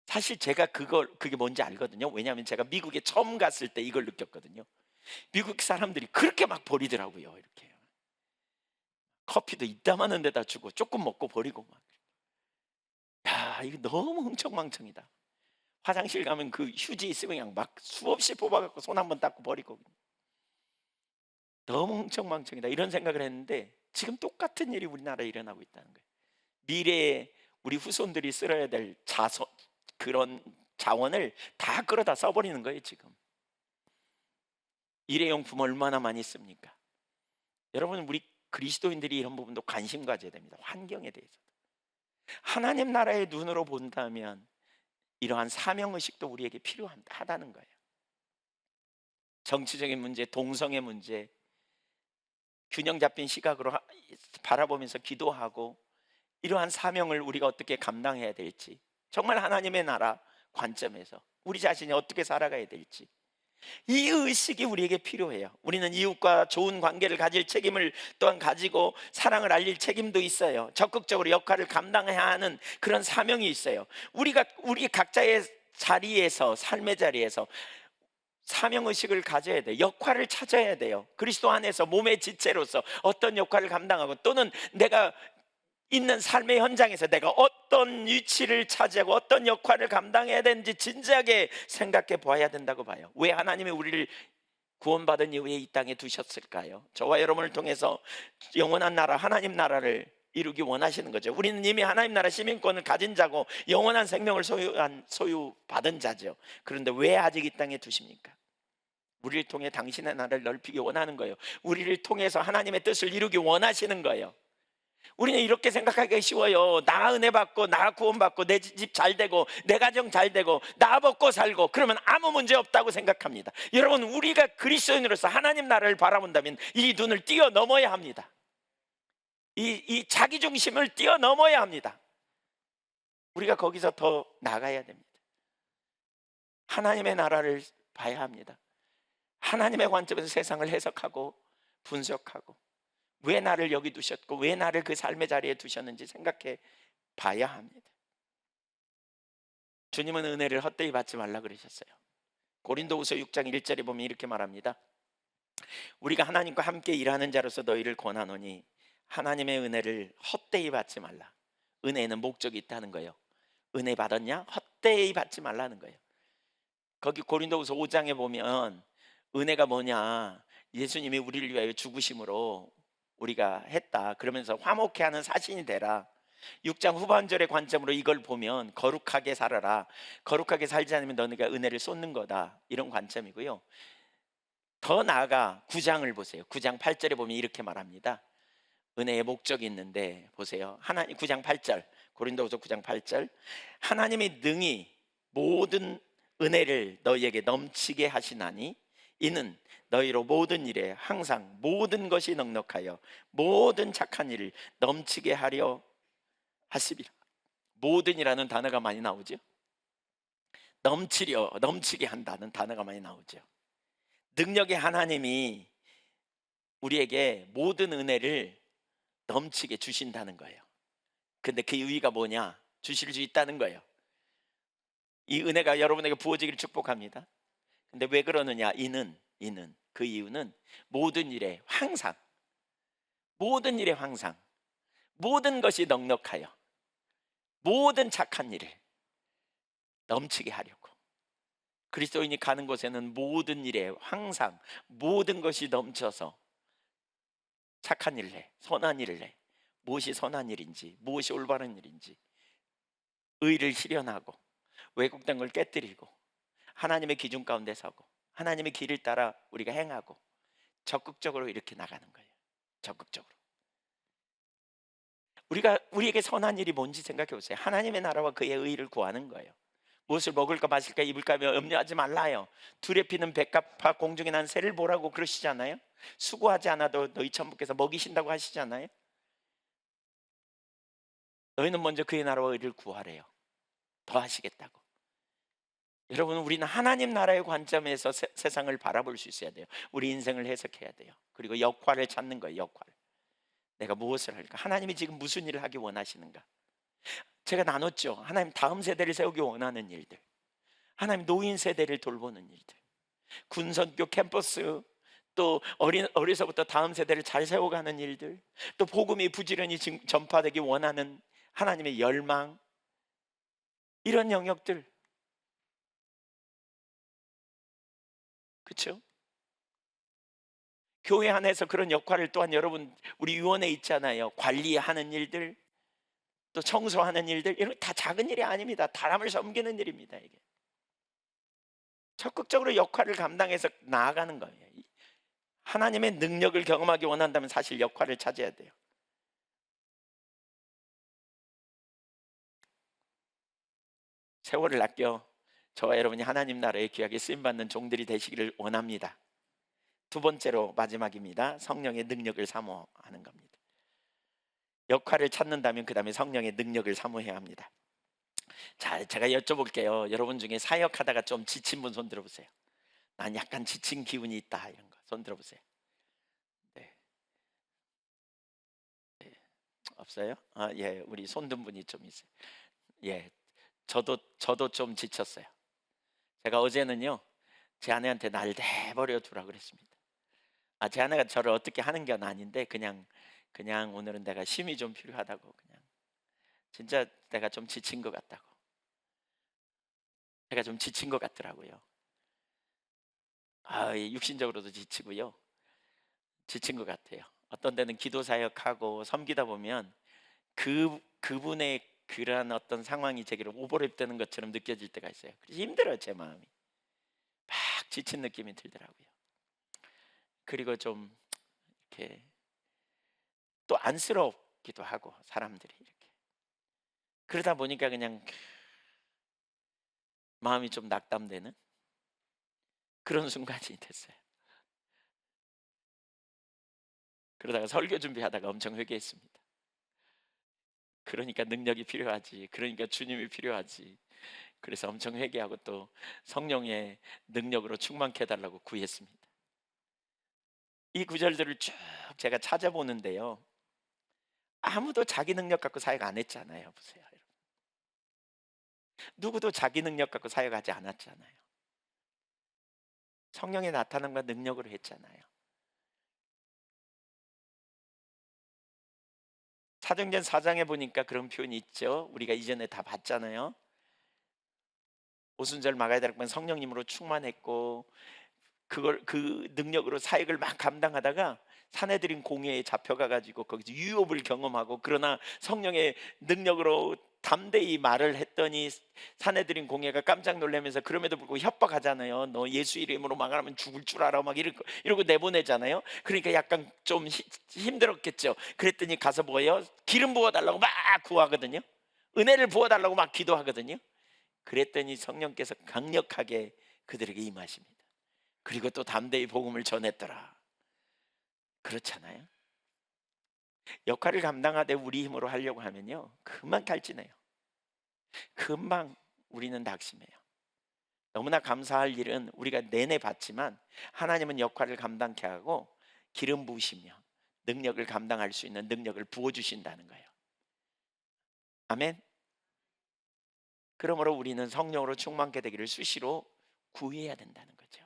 사실 제가 그게 뭔지 알거든요. 왜냐하면 제가 미국에 처음 갔을 때 이걸 느꼈거든요. 미국 사람들이 그렇게 막 버리더라고요. 이렇게 커피도 이따마는 데다 주고 조금 먹고 버리고 막. 야, 이거 너무 흥청망청이다. 화장실 가면 그 휴지 있으면 그냥 막 수없이 뽑아갖고 손 한번 닦고 버리고. 너무 흥청망청이다, 이런 생각을 했는데 지금 똑같은 일이 우리나라에 일어나고 있다는 거예요. 미래에 우리 후손들이 쓸어야 될 그런 자원을 다 끌어다 써버리는 거예요. 지금 일회용품 얼마나 많이 씁니까? 여러분, 우리 그리스도인들이 이런 부분도 관심 가져야 됩니다. 환경에 대해서. 하나님 나라의 눈으로 본다면 이러한 사명의식도 우리에게 필요하다는 거예요. 정치적인 문제, 동성애 문제, 균형 잡힌 시각으로 바라보면서 기도하고 이러한 사명을 우리가 어떻게 감당해야 될지, 정말 하나님의 나라 관점에서 우리 자신이 어떻게 살아가야 될지, 이 의식이 우리에게 필요해요. 우리는 이웃과 좋은 관계를 가질 책임을 또한 가지고 사랑을 알릴 책임도 있어요. 적극적으로 역할을 감당해야 하는 그런 사명이 있어요. 우리 각자의 자리에서, 삶의 자리에서 사명의식을 가져야 돼요. 역할을 찾아야 돼요. 그리스도 안에서 몸의 지체로서 어떤 역할을 감당하고, 또는 내가 있는 삶의 현장에서 내가 어떤 위치를 차지하고 어떤 역할을 감당해야 되는지 진지하게 생각해 보아야 된다고 봐요. 왜 하나님이 우리를 구원받은 이후에 이 땅에 두셨을까요? 저와 여러분을 통해서 영원한 나라, 하나님 나라를 이루기 원하시는 거죠. 우리는 이미 하나님 나라 시민권을 가진 자고 영원한 생명을 소유받은 자죠. 그런데 왜 아직 이 땅에 두십니까? 우리를 통해 당신의 나라를 넓히기 원하는 거예요. 우리를 통해서 하나님의 뜻을 이루기 원하시는 거예요. 우리는 이렇게 생각하기가 쉬워요. 나 은혜 받고 나 구원 받고 내 집 잘 되고 내 가정 잘 되고 나 먹고 살고 그러면 아무 문제 없다고 생각합니다. 여러분, 우리가 그리스도인으로서 하나님 나라를 바라본다면 이 눈을 뛰어넘어야 합니다. 이 자기중심을 뛰어넘어야 합니다. 우리가 거기서 더 나가야 됩니다. 하나님의 나라를 봐야 합니다. 하나님의 관점에서 세상을 해석하고 분석하고 왜 나를 여기 두셨고 왜 나를 그 삶의 자리에 두셨는지 생각해 봐야 합니다. 주님은 은혜를 헛되이 받지 말라 그러셨어요. 고린도후서 6장 1절에 보면 이렇게 말합니다. 우리가 하나님과 함께 일하는 자로서 너희를 권하노니 하나님의 은혜를 헛되이 받지 말라. 은혜에는 목적이 있다는 거예요. 은혜 받았냐? 적대히 받지 말라는 거예요. 거기 고린도후서 5장에 보면 은혜가 뭐냐, 예수님이 우리를 위하여 죽으심으로 우리가 했다 그러면서 화목해 하는 사신이 되라. 6장 후반절의 관점으로 이걸 보면 거룩하게 살아라, 거룩하게 살지 않으면 너네가 은혜를 쏟는 거다, 이런 관점이고요. 더 나아가 9장을 보세요. 9장 8절에 보면 이렇게 말합니다. 은혜의 목적이 있는데 보세요. 하나님 9장 8절, 고린도후서 9장 8절, 하나님이 능히 모든 은혜를 너희에게 넘치게 하시나니 이는 너희로 모든 일에 항상 모든 것이 넉넉하여 모든 착한 일을 넘치게 하려 하심이라. 모든이라는 단어가 많이 나오죠. 넘치려, 넘치게 한다는 단어가 많이 나오죠. 능력의 하나님이 우리에게 모든 은혜를 넘치게 주신다는 거예요. 근데 그 의의가 뭐냐? 주실 수 있다는 거예요. 이 은혜가 여러분에게 부어지기를 축복합니다. 근데 왜 그러느냐? 이는 그 이유는 모든 일에 항상, 모든 일에 항상 모든 것이 넉넉하여 모든 착한 일을 넘치게 하려고. 그리스도인이 가는 곳에는 모든 일에 항상 모든 것이 넘쳐서 착한 일을 해, 선한 일을 해. 무엇이 선한 일인지, 무엇이 올바른 일인지 의를 실현하고 왜곡된 걸 깨뜨리고 하나님의 기준 가운데 서고 하나님의 길을 따라 우리가 행하고 적극적으로 이렇게 나가는 거예요. 적극적으로. 우리에게 선한 일이 뭔지 생각해 보세요. 하나님의 나라와 그의 의를 구하는 거예요. 무엇을 먹을까 마실까 입을까 염려하지 말라요. 둘에 피는 백합화 공중에 난 새를 보라고 그러시잖아요. 수고하지 않아도 너희 천부께서 먹이신다고 하시잖아요. 너희는 먼저 그의 나라와 의를 구하래요. 더 하시겠다고. 여러분, 우리는 하나님 나라의 관점에서 세상을 바라볼 수 있어야 돼요. 우리 인생을 해석해야 돼요. 그리고 역할을 찾는 거예요. 역할. 내가 무엇을 할까? 하나님이 지금 무슨 일을 하기 원하시는가? 제가 나눴죠. 하나님 다음 세대를 세우기 원하는 일들, 하나님 노인 세대를 돌보는 일들, 군선교 캠퍼스, 또 어려서부터 다음 세대를 잘 세워가는 일들, 또 복음이 부지런히 전파되기 원하는 하나님의 열망, 이런 영역들. 그렇죠? 교회 안에서 그런 역할을 또한 여러분 우리 유원에 있잖아요. 관리하는 일들, 또 청소하는 일들, 이런 다 작은 일이 아닙니다. 사람을 섬기는 일입니다. 이게 적극적으로 역할을 감당해서 나아가는 거예요. 하나님의 능력을 경험하기 원한다면 사실 역할을 찾아야 돼요. 세월을 아껴 저와 여러분이 하나님 나라에 귀하게 쓰임받는 종들이 되시기를 원합니다. 두 번째로 마지막입니다. 성령의 능력을 사모하는 겁니다. 역할을 찾는다면 그 다음에 성령의 능력을 사모해야 합니다. 자, 제가 여쭤볼게요. 여러분 중에 사역하다가 좀 지친 분 손 들어보세요. 난 약간 지친 기운이 있다, 이런 거 손 들어보세요. 네. 네. 없어요? 아, 예, 우리 손든 분이 좀 있어요. 예, 저도 좀 지쳤어요. 제가 어제는요, 제 아내한테 날 내버려 두라 그랬습니다. 제 아내가 저를 어떻게 하는 건 아닌데 그냥 오늘은 내가 쉼이 좀 필요하다고, 그냥 진짜 내가 좀 지친 것 같다고. 제가 좀 지친 것 같더라고요. 육신적으로도 지치고요. 지친 것 같아요. 어떤 데는 기도 사역하고 섬기다 보면 그분의 그러한 어떤 상황이 제게로 오버랩되는 것처럼 느껴질 때가 있어요. 그래서 힘들어요, 제 마음이. 막 지친 느낌이 들더라고요. 그리고 좀 이렇게 또 안쓰럽기도 하고, 사람들이 이렇게. 그러다 보니까 그냥 마음이 좀 낙담되는 그런 순간이 됐어요. 그러다가 설교 준비하다가 엄청 회개했습니다. 그러니까 능력이 필요하지. 그러니까 주님이 필요하지. 그래서 엄청 회개하고 또 성령의 능력으로 충만케 해달라고 구했습니다. 이 구절들을 쭉 제가 찾아보는데요, 아무도 자기 능력 갖고 사역 안 했잖아요. 보세요, 여러분. 누구도 자기 능력 갖고 사역하지 않았잖아요. 성령의 나타남과 능력으로 했잖아요. 사도행전 4장에 보니까 그런 표현이 있죠. 우리가 이전에 다 봤잖아요. 오순절 마가다락방 성령님으로 충만했고 그 능력으로 사역을 막 감당하다가 사내들인 공회에 잡혀가 가지고 거기서 유혹을 경험하고, 그러나 성령의 능력으로 담대히 말을 했더니 사내들인 공회가 깜짝 놀라면서 그럼에도 불구하고 협박하잖아요. 너 예수 이름으로 말하면 죽을 줄 알아 막 이러고 내보내잖아요. 그러니까 약간 좀 힘들었겠죠. 그랬더니 가서 뭐예요? 기름 부어달라고 막 구하거든요. 은혜를 부어달라고 막 기도하거든요. 그랬더니 성령께서 강력하게 그들에게 임하십니다. 그리고 또 담대히 복음을 전했더라. 그렇잖아요. 역할을 감당하되 우리 힘으로 하려고 하면요, 금방 탈진해요. 금방 우리는 낙심해요. 너무나 감사할 일은 우리가 내내 받지만 하나님은 역할을 감당케 하고 기름 부으시며 능력을 감당할 수 있는 능력을 부어주신다는 거예요. 아멘. 그러므로 우리는 성령으로 충만케 되기를 수시로 구해야 된다는 거죠.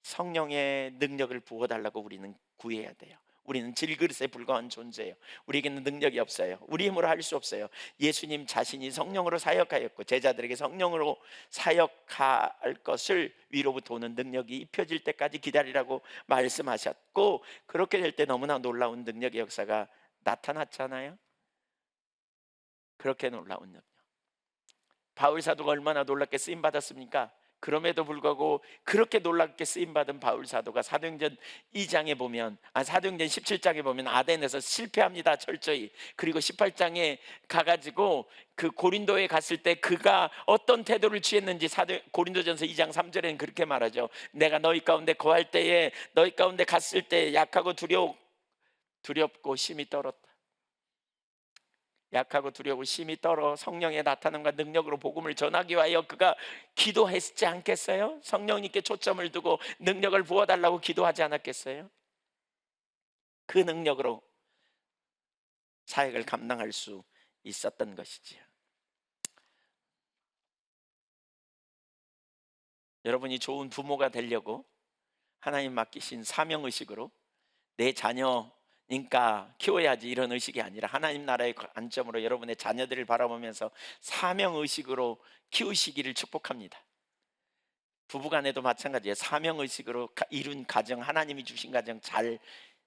성령의 능력을 부어달라고 우리는 구해야 돼요. 우리는 질그릇에 불과한 존재예요. 우리에게는 능력이 없어요. 우리 힘으로 할 수 없어요. 예수님 자신이 성령으로 사역하였고 제자들에게 성령으로 사역할 것을 위로부터 오는 능력이 입혀질 때까지 기다리라고 말씀하셨고, 그렇게 될 때 너무나 놀라운 능력의 역사가 나타났잖아요. 그렇게 놀라운 능력. 바울 사도가 얼마나 놀랍게 쓰임 받았습니까? 그럼에도 불구하고 그렇게 놀랍게 쓰임 받은 바울 사도가 사도행전 2장에 보면, 사도행전 17장에 보면 아덴에서 실패합니다, 철저히. 그리고 18장에 가가지고 그 고린도에 갔을 때 그가 어떤 태도를 취했는지 고린도전서 2장 3절에는 그렇게 말하죠. 내가 너희 가운데 거할 때에, 너희 가운데 갔을 때 약하고 두렵고 심히 떨었다. 약하고 두려워 심히 떨어 성령의 나타남과 능력으로 복음을 전하기 위하여 그가 기도했지 않겠어요? 성령님께 초점을 두고 능력을 부어달라고 기도하지 않았겠어요? 그 능력으로 사역을 감당할 수 있었던 것이지요. 여러분이 좋은 부모가 되려고 하나님 맡기신 사명의식으로 내 자녀니까 키워야지 이런 의식이 아니라 하나님 나라의 관점으로 여러분의 자녀들을 바라보면서 사명의식으로 키우시기를 축복합니다. 부부간에도 마찬가지예요. 사명의식으로 이룬 가정, 하나님이 주신 가정 잘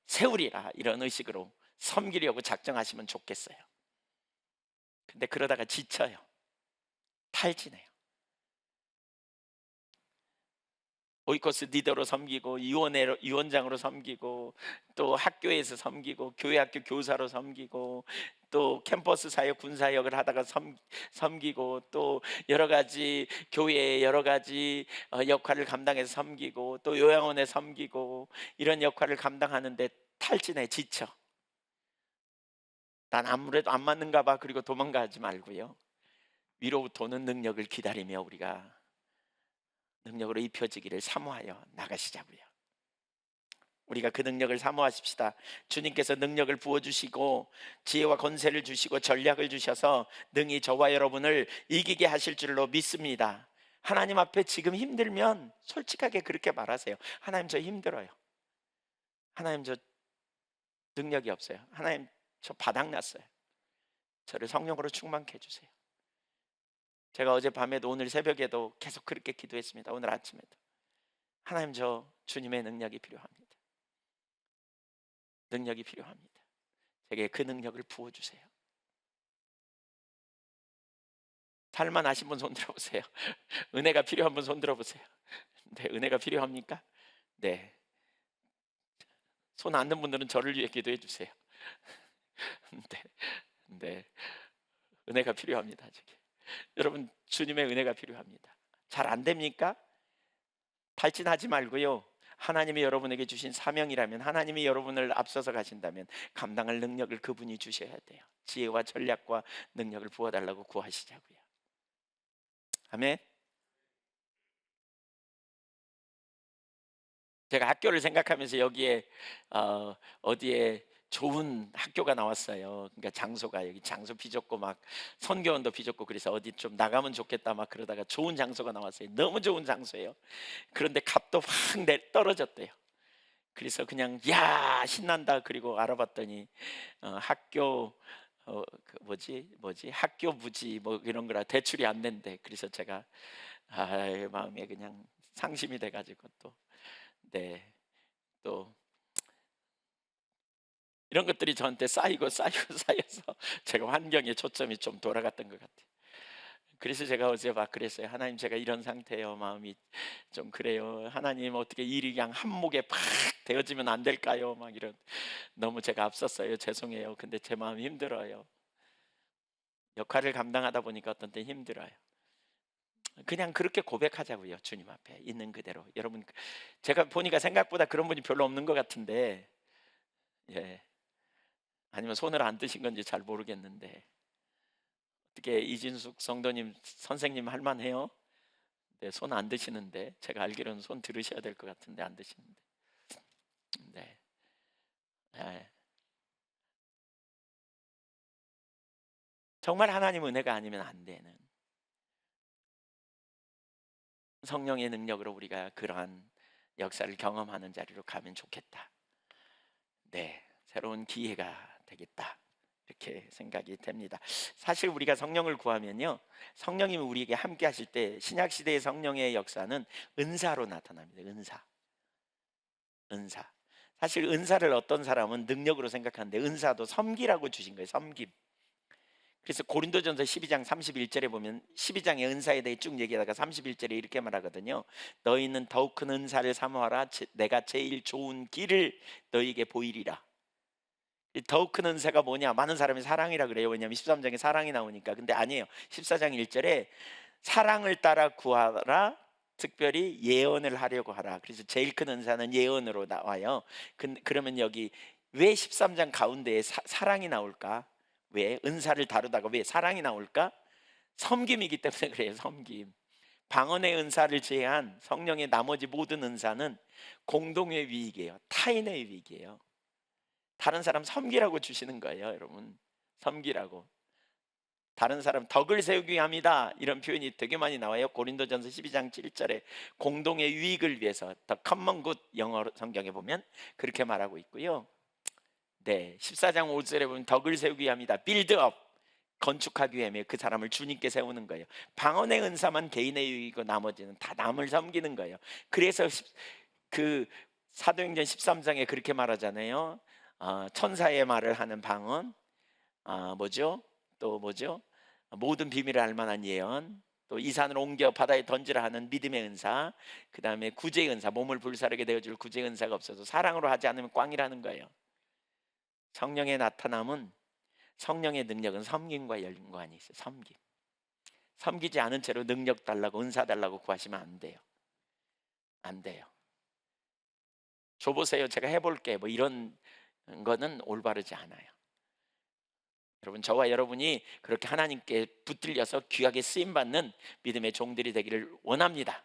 세우리라, 이런 의식으로 섬기려고 작정하시면 좋겠어요. 근데 그러다가 지쳐요. 탈진해요. 오이코스 리더로 섬기고 유원장으로 섬기고 또 학교에서 섬기고 교회 학교 교사로 섬기고 또 캠퍼스 사역 군사역을 하다가 섬기고 또 여러 가지 교회의 여러 가지 역할을 감당해서 섬기고 또 요양원에 섬기고 이런 역할을 감당하는데 탈진해 지쳐. 난 아무래도 안 맞는가 봐. 그리고 도망가지 말고요, 위로부터 오는 능력을 기다리며 우리가 능력으로 입혀지기를 사모하여 나가시자고요. 우리가 그 능력을 사모하십시다. 주님께서 능력을 부어주시고 지혜와 권세를 주시고 전략을 주셔서 능히 저와 여러분을 이기게 하실 줄로 믿습니다. 하나님 앞에 지금 힘들면 솔직하게 그렇게 말하세요. 하나님 저 힘들어요. 하나님 저 능력이 없어요. 하나님 저 바닥났어요. 저를 성령으로 충만케 해주세요. 제가 어젯밤에도 오늘 새벽에도 계속 그렇게 기도했습니다. 오늘 아침에도 하나님 저 주님의 능력이 필요합니다. 능력이 필요합니다. 제게 그 능력을 부어주세요. 살만하신 분 손 들어보세요. 은혜가 필요한 분 손 들어보세요. 네, 은혜가 필요합니까? 네. 손 안 든 분들은 저를 위해 기도해 주세요. 네, 네. 은혜가 필요합니다. 저게. 여러분 주님의 은혜가 필요합니다. 잘 안 됩니까? 발진하지 말고요. 하나님이 여러분에게 주신 사명이라면, 하나님이 여러분을 앞서서 가신다면 감당할 능력을 그분이 주셔야 돼요. 지혜와 전략과 능력을 부어달라고 구하시자고요. 아멘. 제가 학교를 생각하면서 여기에 어디에 좋은 학교가 나왔어요. 그러니까 장소가 여기 장소 비좁고 막 선교원도 비좁고 그래서 어디 좀 나가면 좋겠다 막 그러다가 좋은 장소가 나왔어요. 너무 좋은 장소예요. 그런데 값도 확 떨어졌대요. 그래서 그냥 야 신난다 그리고 알아봤더니 학교 그 뭐지 학교 부지 뭐 이런 거라 대출이 안 된대. 그래서 제가 마음에 그냥 상심이 돼가지고 또, 네, 또 이런 것들이 저한테 쌓이고 쌓이고 쌓여서 제가 환경에 초점이 좀 돌아갔던 것 같아요. 그래서 제가 어제 막 그랬어요. 하나님, 제가 이런 상태예요. 마음이 좀 그래요. 하나님, 어떻게 일이 그냥 한목에 팍 되어지면 안 될까요? 막 이런, 너무 제가 앞섰어요. 죄송해요. 근데 제 마음이 힘들어요. 역할을 감당하다 보니까 어떤 때 힘들어요. 그냥 그렇게 고백하자고요. 주님 앞에 있는 그대로. 여러분, 제가 보니까 생각보다 그런 분이 별로 없는 것 같은데, 예, 아니면 손을 안 드신 건지 잘 모르겠는데, 어떻게 이진숙 성도님 선생님 할 만해요? 네, 손 안 드시는데, 제가 알기로는 손 들으셔야 될 것 같은데 안 드시는데, 네, 예. 정말 하나님 은혜가 아니면 안 되는 성령의 능력으로 우리가 그러한 역사를 경험하는 자리로 가면 좋겠다. 네, 새로운 기회가 되겠다. 이렇게 생각이 됩니다. 사실 우리가 성령을 구하면요, 성령님이 우리에게 함께 하실 때 신약 시대의 성령의 역사는 은사로 나타납니다. 은사. 사실 은사를 어떤 사람은 능력으로 생각하는데, 은사도 섬기라고 주신 거예요. 섬김. 그래서 고린도전서 12장 31절에 보면, 12장의 은사에 대해 쭉 얘기하다가 31절에 이렇게 말하거든요. 너희는 더욱 큰 은사를 사모하라. 내가 제일 좋은 길을 너희에게 보이리라. 이 더욱 큰 은사가 뭐냐? 많은 사람이 사랑이라 그래요. 왜냐하면 13장에 사랑이 나오니까. 근데 아니에요. 14장 1절에 사랑을 따라 구하라. 특별히 예언을 하려고 하라. 그래서 제일 큰 은사는 예언으로 나와요. 그러면 여기 왜 13장 가운데에 사랑이 나올까? 왜 은사를 다루다가 왜 사랑이 나올까? 섬김이기 때문에 그래요. 섬김. 방언의 은사를 제한 성령의 나머지 모든 은사는 공동의 위익이에요. 타인의 위익이에요. 다른 사람 섬기라고 주시는 거예요. 여러분, 섬기라고. 다른 사람 덕을 세우기 위함이다, 이런 표현이 되게 많이 나와요. 고린도전서 12장 7절에 공동의 유익을 위해서, The common good, 영어 성경에 보면 그렇게 말하고 있고요. 네, 14장 5절에 보면 덕을 세우기 위함이다, build up, 건축하기 위함에 그 사람을 주님께 세우는 거예요. 방언의 은사만 개인의 유익이고 나머지는 다 남을 섬기는 거예요. 그래서 그 사도행전 13장에 그렇게 말하잖아요. 천사의 말을 하는 방언, 뭐죠? 또 뭐죠? 모든 비밀을 알 만한 예언, 또 이 산을 옮겨 바다에 던지라 하는 믿음의 은사, 그 다음에 구제의 은사, 몸을 불사르게 되어줄 구제의 은사가 없어서 사랑으로 하지 않으면 꽝이라는 거예요. 성령의 나타남은, 성령의 능력은 섬김과 연관이 있어요. 섬김. 섬기지 않은 채로 능력 달라고, 은사 달라고 구하시면 안 돼요. 안 돼요. 줘보세요, 제가 해볼게, 뭐 이런 거는 올바르지 않아요. 여러분, 저와 여러분이 그렇게 하나님께 붙들려서 귀하게 쓰임받는 믿음의 종들이 되기를 원합니다.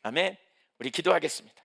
아멘. 우리 기도하겠습니다.